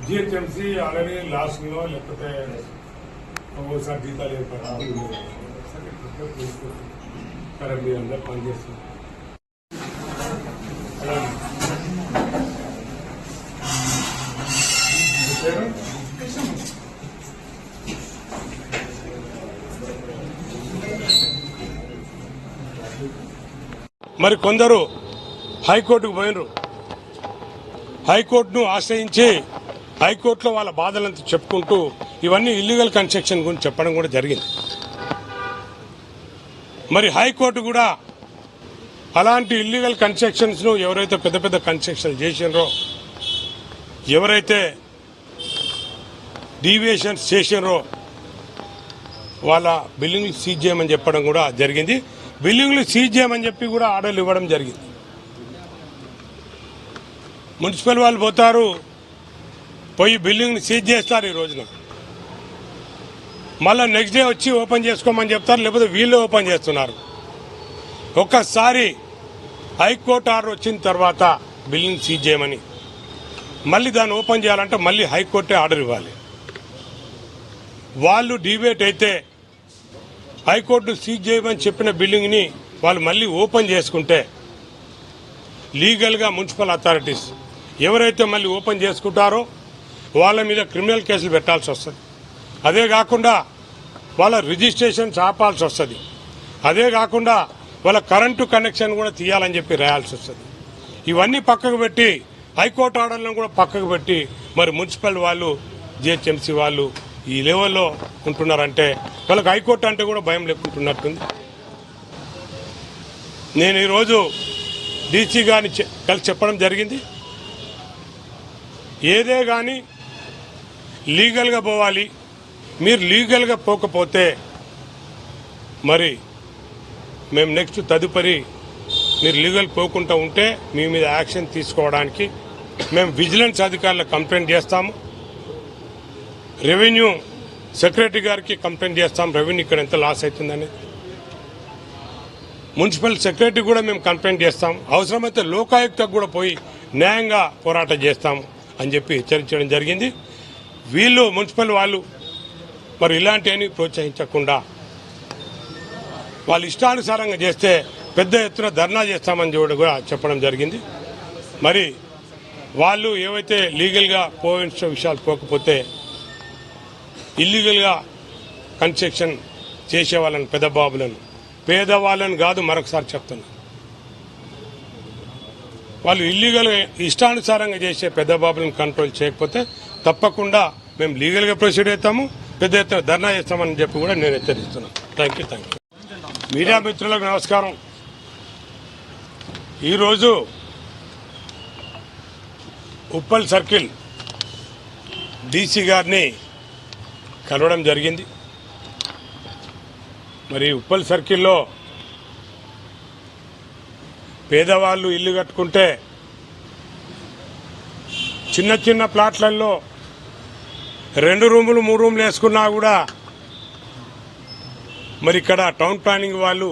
జిహెచ్ఎంసీ ఆల్రెడీ లాస్ట్లో లేకపోతే ఒక్కోసారి జీతాలు ఏర్పడాలి సరే మీరు అందరూ పనిచేస్తున్నారు. మరి కొందరు హైకోర్టుకు పోయినరు. హైకోర్టును ఆశ్రయించి హైకోర్టులో వాళ్ళ బాధలంతా చెప్పుకుంటూ ఇవన్నీ ఇల్లీగల్ కన్స్ట్రక్షన్ గురించి చెప్పడం కూడా జరిగింది. మరి హైకోర్టు కూడా అలాంటి ఇల్లీగల్ కన్స్ట్రక్షన్స్ను ఎవరైతే పెద్ద పెద్ద కన్స్ట్రక్షన్లు చేసినారో, ఎవరైతే డీవియేషన్స్ చేసినారో వాళ్ళ బిల్డింగ్లు సీజ్ చేయమని చెప్పడం కూడా జరిగింది. బిల్డింగ్లు సీజ్ చేయమని చెప్పి కూడా ఆర్డర్లు ఇవ్వడం జరిగింది. మున్సిపల్ వాళ్ళు పోతారు, పోయి బిల్డింగ్ని సీజ్ చేస్తారు ఈ రోజున. మళ్ళీ నెక్స్ట్ డే వచ్చి ఓపెన్ చేసుకోమని చెప్తారు, లేకపోతే వీళ్ళే ఓపెన్ చేస్తున్నారు. ఒక్కసారి హైకోర్టు ఆర్డర్ వచ్చిన తర్వాత బిల్డింగ్ సీజ్ చేయమని మళ్ళీ దాన్ని ఓపెన్ చేయాలంటే మళ్ళీ హైకోర్టే ఆర్డర్ ఇవ్వాలి. వాళ్ళు డిబేట్ అయితే హైకోర్టు సీజ్ చేయమని చెప్పిన బిల్డింగ్ని వాళ్ళు మళ్ళీ ఓపెన్ చేసుకుంటే లీగల్గా మున్సిపల్ అథారిటీస్ ఎవరైతే మళ్ళీ ఓపెన్ చేసుకుంటారో వాళ్ళ మీద క్రిమినల్ కేసులు పెట్టాల్సి వస్తుంది. అదే కాకుండా వాళ్ళ రిజిస్ట్రేషన్స్ ఆపాల్సి వస్తుంది. అదే కాకుండా వాళ్ళ కరెంటు కనెక్షన్ కూడా తీయాలని చెప్పి రాయాల్సి వస్తుంది. ఇవన్నీ పక్కకు పెట్టి హైకోర్టు ఆర్డర్లను కూడా పక్కకు పెట్టి మరి మున్సిపల్ వాళ్ళు జిహెచ్ఎంసీ వాళ్ళు ఈ లెవెల్లో ఉంటున్నారంటే వాళ్ళకి హైకోర్టు అంటే కూడా భయం లేకుంటున్నట్టుంది. నేను ఈరోజు డీసీ గారిని కలిసి చెప్పడం జరిగింది, ఏదే కానీ లీగల్గా పోవాలి. మీరు లీగల్గా పోకపోతే మరి మేము నెక్స్ట్ తదుపరి మీరు లీగల్ పోకుండా ఉంటే మీ మీద యాక్షన్ తీసుకోవడానికి మేము విజిలెన్స్ అధికారులకు కంప్లైంట్ చేస్తాము, రెవెన్యూ సెక్రటరీ గారికి కంప్లైంట్ చేస్తాం, రెవెన్యూ ఇక్కడ ఎంత లాస్ అవుతుందని. మున్సిపల్ సెక్రటరీ కూడా మేము కంప్లైంట్ చేస్తాం, అవసరమైతే లోకాయుక్తకు కూడా పోయి న్యాయంగా పోరాటం చేస్తాము అని చెప్పి హెచ్చరించడం జరిగింది. వీళ్ళు మున్సిపల్ వాళ్ళు మరి ఇలాంటివన్నీ ప్రోత్సహించకుండా వాళ్ళు ఇష్టానుసారంగా చేస్తే పెద్ద ఎత్తున ధర్నా చేస్తామని కూడా చెప్పడం జరిగింది. మరి వాళ్ళు ఏవైతే లీగల్గా పోయిన విషయాలు పోకపోతే ఇల్లీగల్గా కన్స్ట్రక్షన్ చేసే వాళ్ళని పెద్ద బాబులను పేదవాళ్ళని కాదు మరొకసారి చెప్తున్నా, వాళ్ళు ఇల్లీగల్గా ఇష్టానుసారంగా చేసే పెద్ద బాబులను కంట్రోల్ చేయకపోతే తప్పకుండా మేము లీగల్గా ప్రొసీడ్ అవుతాము, పెద్ద ఎత్తున ధర్నా చేస్తామని చెప్పి కూడా నేను హెచ్చరిస్తున్నాను. Thank you. మీడియా మిత్రులకు నమస్కారం. ఈరోజు ఉప్పల్ సర్కిల్ డీసీ గారిని కలవడం జరిగింది. మరి ఉప్పల్ సర్కిల్లో పేదవాళ్ళు ఇల్లు కట్టుకుంటే చిన్న చిన్న ప్లాట్లలో 2 రూములు 3 రూములు వేసుకున్నా కూడా మరి ఇక్కడ టౌన్ ప్లానింగ్ వాళ్ళు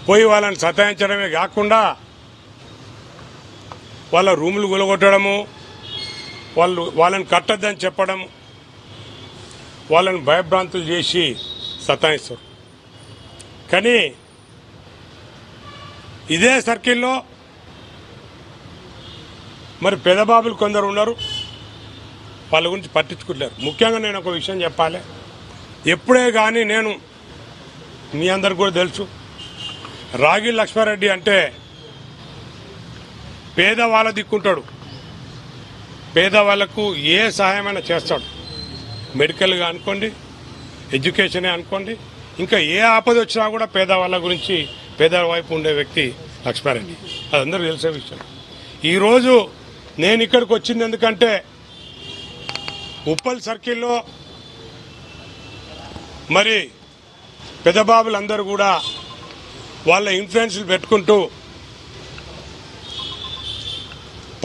పోయి వాళ్ళని సతాయించడమే కాకుండా వాళ్ళ రూములు గులగొట్టడము, వాళ్ళని కట్టద్దని చెప్పడం, వాళ్ళని భయభ్రాంతులు చేసి సతాయిస్తారు. కానీ ఇదే సర్కిల్లో మరి పెదబాబులు కొందరు ఉన్నారు, వాళ్ళ గురించి పట్టించుకుంటారు. ముఖ్యంగా నేను ఒక విషయం చెప్పాలి, ఎప్పుడే కానీ నేను మీ అందరికి కూడా తెలుసు, రాగి లక్ష్మారెడ్డి అంటే పేదవాళ్ళ దిక్కుంటాడు, పేదవాళ్లకు ఏ సహాయమైనా చేస్తాడు. మెడికల్గా అనుకోండి, ఎడ్యుకేషనే అనుకోండి, ఇంకా ఏ ఆపద వచ్చినా కూడా పేదవాళ్ళ గురించి పేదవాళ్ళ వైపు ఉండే వ్యక్తి లక్ష్మారెడ్డి, అది అందరికీ తెలిసే విషయం. ఈరోజు నేను ఇక్కడికి వచ్చింది ఎందుకంటే ఉప్పల్ సర్కిల్లో మరి పెద్దబాబులందరూ కూడా వాళ్ళ ఇన్ఫ్లుయెన్స్లు పెట్టుకుంటూ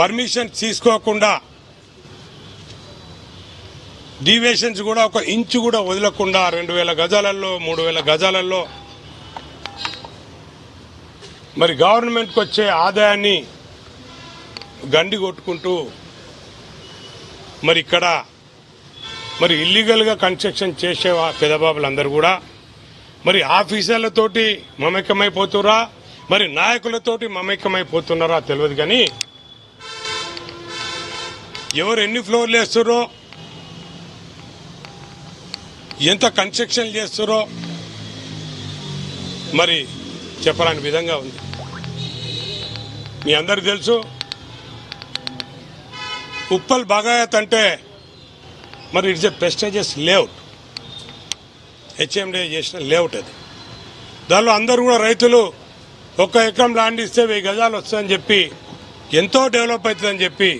పర్మిషన్ తీసుకోకుండా డీవియేషన్స్ కూడా 1 ఇంచు కూడా వదలకుండా 2000 గజాలలో 3000 గజాలలో మరి గవర్నమెంట్కి వచ్చే ఆదాయాన్ని గండి కొట్టుకుంటూ మరి ఇక్కడ మరి ఇల్లీగల్గా కన్స్ట్రక్షన్ చేసే పెదబాబులందరూ కూడా మరి ఆఫీసర్లతోటి మమేకమైపోతురా, మరి నాయకులతోటి మమేకమైపోతున్నారా తెలియదు. కానీ ఎవరు ఎన్ని ఫ్లోర్లు వేస్తారో, ఎంత కన్స్ట్రక్షన్ చేస్తారో మరి చెప్పరాని విధంగా ఉంది. మీ అందరికి తెలుసు ఉప్పల్ బాగాయత్ అంటే మరి it's a prestigious layout, HMD చేసిన లేఅవుట్ అది. దానిలో అందరూ కూడా రైతులు 1 ఎకరం ల్యాండ్ ఇస్తే 1000 గజాలు వస్తాయని చెప్పి ఎంతో డెవలప్ అవుతుందని చెప్పి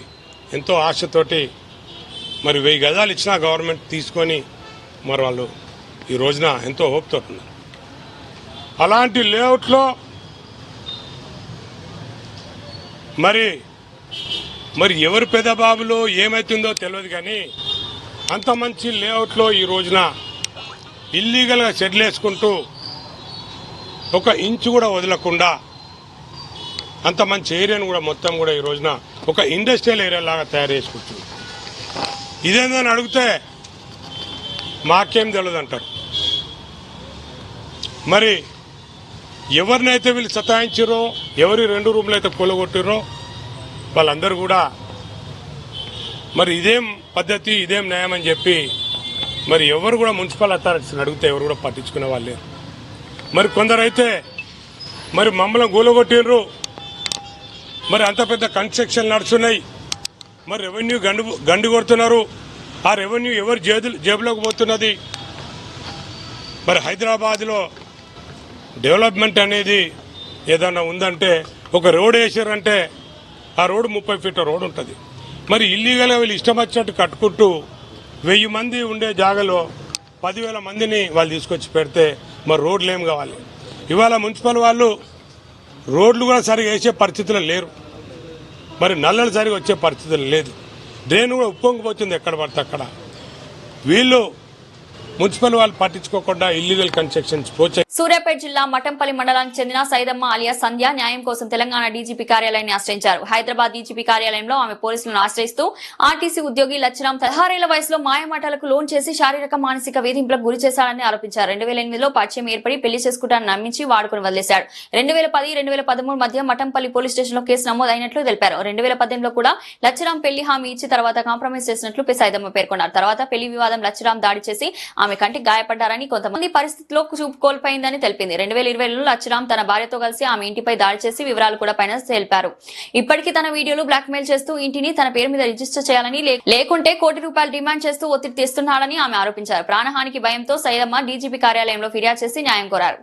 ఎంతో ఆశతోటి మరి 1000 గజాలు ఇచ్చిన గవర్నమెంట్ తీసుకొని మరి వాళ్ళు ఈ రోజున ఎంతో హోప్తో ఉన్నారు. అలాంటి లేఅవుట్లో మరి ఎవరు పెద్ద బాబులో ఏమవుతుందో తెలియదు, కానీ అంత మంచి లేఅవుట్లో ఈ రోజున ఇల్లీగల్గా షెడ్లు వేసుకుంటూ 1 ఇంచు కూడా వదలకుండా అంత మంచి ఏరియాను కూడా మొత్తం కూడా ఈ రోజున ఒక ఇండస్ట్రియల్ ఏరియా లాగా తయారు చేసుకుంటుంది. ఇదేందని అడిగితే మాకేం తెలియదు అంటారు. మరి ఎవరినైతే వీళ్ళు సతాయించారో, ఎవరి 2 రూమ్లు అయితే కూలగొట్టిరో వాళ్ళందరూ కూడా మరి ఇదేం పద్ధతి, ఇదేం న్యాయం అని చెప్పి మరి ఎవరు కూడా మున్సిపల్ అథారిటీస్ని అడిగితే ఎవరు కూడా పట్టించుకునే వాళ్ళు లేరు. మరి కొందరైతే మరి మమ్మల్ని కూలగొట్టిర్రు, మరి అంత పెద్ద కన్స్ట్రక్షన్ నడుస్తున్నాయి, మరి రెవెన్యూ గండి కొడుతున్నారు, ఆ రెవెన్యూ ఎవరు జేబులోకి పోతున్నది. మరి హైదరాబాద్లో డెవలప్మెంట్ అనేది ఏదన్నా ఉందంటే ఒక రోడ్ వేసారంటే ఆ రోడ్డు 30 ఫీట్ల రోడ్ ఉంటుంది. మరి ఇల్లీగల్గా వీళ్ళు ఇష్టం వచ్చినట్టు కట్టుకుంటూ 1000 మంది ఉండే జాగాలో 10,000 మందిని వాళ్ళు తీసుకొచ్చి పెడితే మరి రోడ్లు ఏం కావాలి? ఇవాళ మున్సిపల్ వాళ్ళు రోడ్లు కూడా సరిగా వేసే పరిస్థితులు లేరు, మరి నల్లలు సరిగా వచ్చే పరిస్థితులు లేదు, డ్రైన్ కూడా ఉప్పొంగిపోతుంది ఎక్కడ పడితే అక్కడ. వీళ్ళు మున్సిపల్ వాళ్ళు పట్టించుకోకుండా ఇల్లీగల్ కన్స్ట్రక్షన్స్ ప్రోత్సహించారు. సూర్యాపేట జిల్లా మఠంపల్లి మండలానికి చెందిన సైదమ్మ అలియా సంధ్య న్యాయం కోసం తెలంగాణ డీజీపీ కార్యాలయాన్ని ఆశ్రయించారు. హైదరాబాద్ డీజీపీ కార్యాలయంలో ఆమె పోలీసులను ఆశ్రయిస్తూ ఆర్టీసీ ఉద్యోగి లచ్చిరామ్ 16 ఏళ్ల వయసులో మాయమాటలకు లోన్ చేసి శారీరక మానసిక వేధింపులకు గురి చేశాడని ఆరోపించారు. 2008లో పరిచయం ఏర్పడి పెళ్లి చేసుకుంటానని నమ్మించి వాడుకుని వదిలేశాడు. 2010-2013 మధ్య మఠంపల్లి పోలీస్ స్టేషన్లో కేసు నమోదైనట్లు తెలిపారు. 2018లో కూడా లచ్చిరామ్ పెళ్లి హామీ ఇచ్చి తర్వాత కాంప్రమైజ్ చేసినట్లు సైదమ్మ పేర్కొన్నారు. తర్వాత పెళ్లి వివాదం లచ్చిరామ్ దాడి చేసి ఆమె కంటికి గాయపడ్డారని, కొంతమంది పరిస్థితిలో చూపు కోల్పోయిందని తెలిపింది. 2020లో లచ్చిరామ్ తన భార్యతో కలిసి ఆమె ఇంటిపై దాడి చేసి వివరాలు కూడా పైన తెలిపారు. ఇప్పటికీ తన వీడియోలు బ్లాక్మెయిల్ చేస్తూ ఇంటిని తన పేరు మీద రిజిస్టర్ చేయాలని, లేకుంటే ₹1 కోటి డిమాండ్ చేస్తూ ఒత్తిడి తెస్తున్నాడని ఆమె ఆరోపించారు. ప్రాణహానికి భయంతో సైదమ్మ డీజీపీ కార్యాలయంలో ఫిర్యాదు చేసి న్యాయం కోరారు.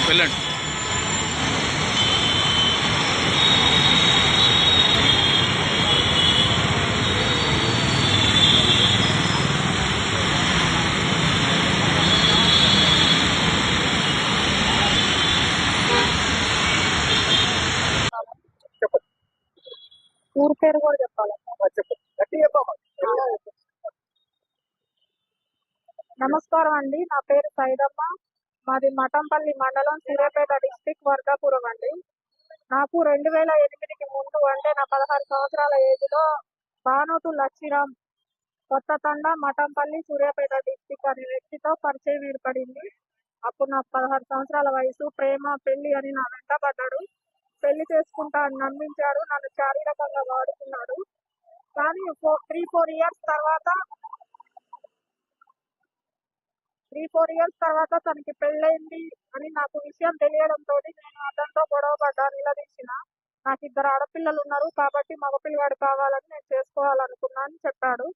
వెళ్ళండి. ఊరు పేరు కూడా చెప్పాలి. నమస్కారం అండి, నా పేరు సైదమ్మ. మాది మఠంపల్లి మండలం, సూర్యాపేట డిస్టిక్, వర్గాపురం అండి. నాకు 2008కి ముందు అంటే నా 16 సంవత్సరాల ఏజ్లో బానోతు లచ్చిరామ్ కొత్త తండ మఠంపల్లి సూర్యాపేట డిస్టిక్ అనే వ్యక్తితో పరిచయం ఏర్పడింది. అప్పుడు నాకు 16 సంవత్సరాల వయసు. ప్రేమ పెళ్లి అని నా వెంటబడ్డాడు. పెళ్లి చేసుకుంటా అని నమ్మించాడు. నన్ను శారీరకంగా వాడుకున్నాడు. కానీ 3-4 ఇయర్స్ తర్వాత తనకి పెళ్ళైంది అని నాకు విషయం తెలియడంతో నేను అతనితో గొడవ పడ్డా, నిలదీసిన. నాకు 2 ఆడపిల్లలు ఉన్నారు కాబట్టి మగపిల్లవాడు కావాలని నేను చేసుకోవాలనుకున్నాను చెప్పాడు.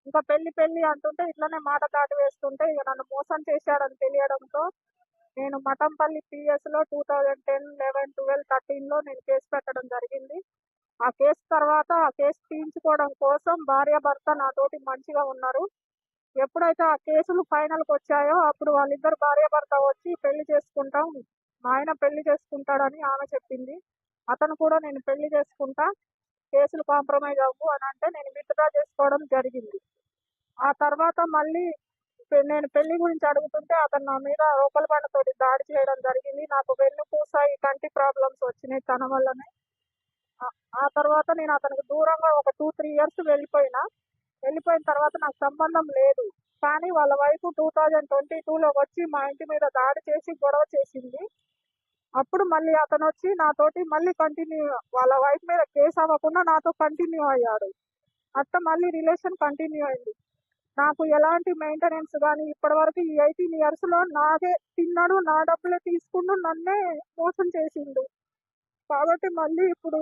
ఇంకా పెళ్లి అంటుంటే ఇట్లనే మాట దాటి వేస్తుంటే ఇక నన్ను మోసం చేశాడని తెలియడంతో నేను మఠంపల్లి పిఎస్లో 2010, 11, 12, 13లో నేను కేసు పెట్టడం జరిగింది. ఆ కేసు తర్వాత ఆ కేసు తీయించుకోవడం కోసం భార్యాభర్త నాతోటి మంచిగా ఉన్నారు. ఎప్పుడైతే ఆ కేసులు ఫైనల్కి వచ్చాయో అప్పుడు వాళ్ళిద్దరు భార్యాభర్త వచ్చి పెళ్లి చేసుకుంటాం, మా ఆయన పెళ్లి చేసుకుంటాడని ఆమె చెప్పింది. అతను కూడా నేను పెళ్లి చేసుకుంటా, కేసులు కాంప్రమైజ్ అవ్వు అని అంటే నేను విత్డ్రా చేసుకోవడం జరిగింది. ఆ తర్వాత మళ్ళీ నేను పెళ్లి గురించి అడుగుతుంటే అతను నా మీద రోకల్ బండతోటి దాడి చేయడం జరిగింది. నాకు వెన్నుపూస ఈ కంటి ప్రాబ్లమ్స్ వచ్చినాయి తన వల్లనే. ఆ తర్వాత నేను అతనికి దూరంగా ఒక 2-3 ఇయర్స్ వెళ్ళిపోయిన తర్వాత నాకు సంబంధం లేదు. కానీ వాళ్ళ వైఫ్ 2022లో వచ్చి మా ఇంటి మీద దాడి చేసి గొడవ చేసింది. అప్పుడు మళ్ళీ అతను వచ్చి నాతోటి మళ్ళీ కంటిన్యూ, వాళ్ళ వైఫ్ మీద కేసు అవ్వకుండా నాతో కంటిన్యూ అయ్యాడు. అట్లా మళ్ళీ రిలేషన్ కంటిన్యూ అయింది. నాకు ఎలాంటి మెయింటెనెన్స్ కానీ ఇప్పటివరకు ఈ 18 ఇయర్స్లో నాదే తిన్నాడు, నా డబ్బులే తీసుకుంటూ నన్నే మోసం చేసిండు. కాబట్టి మళ్ళీ ఇప్పుడు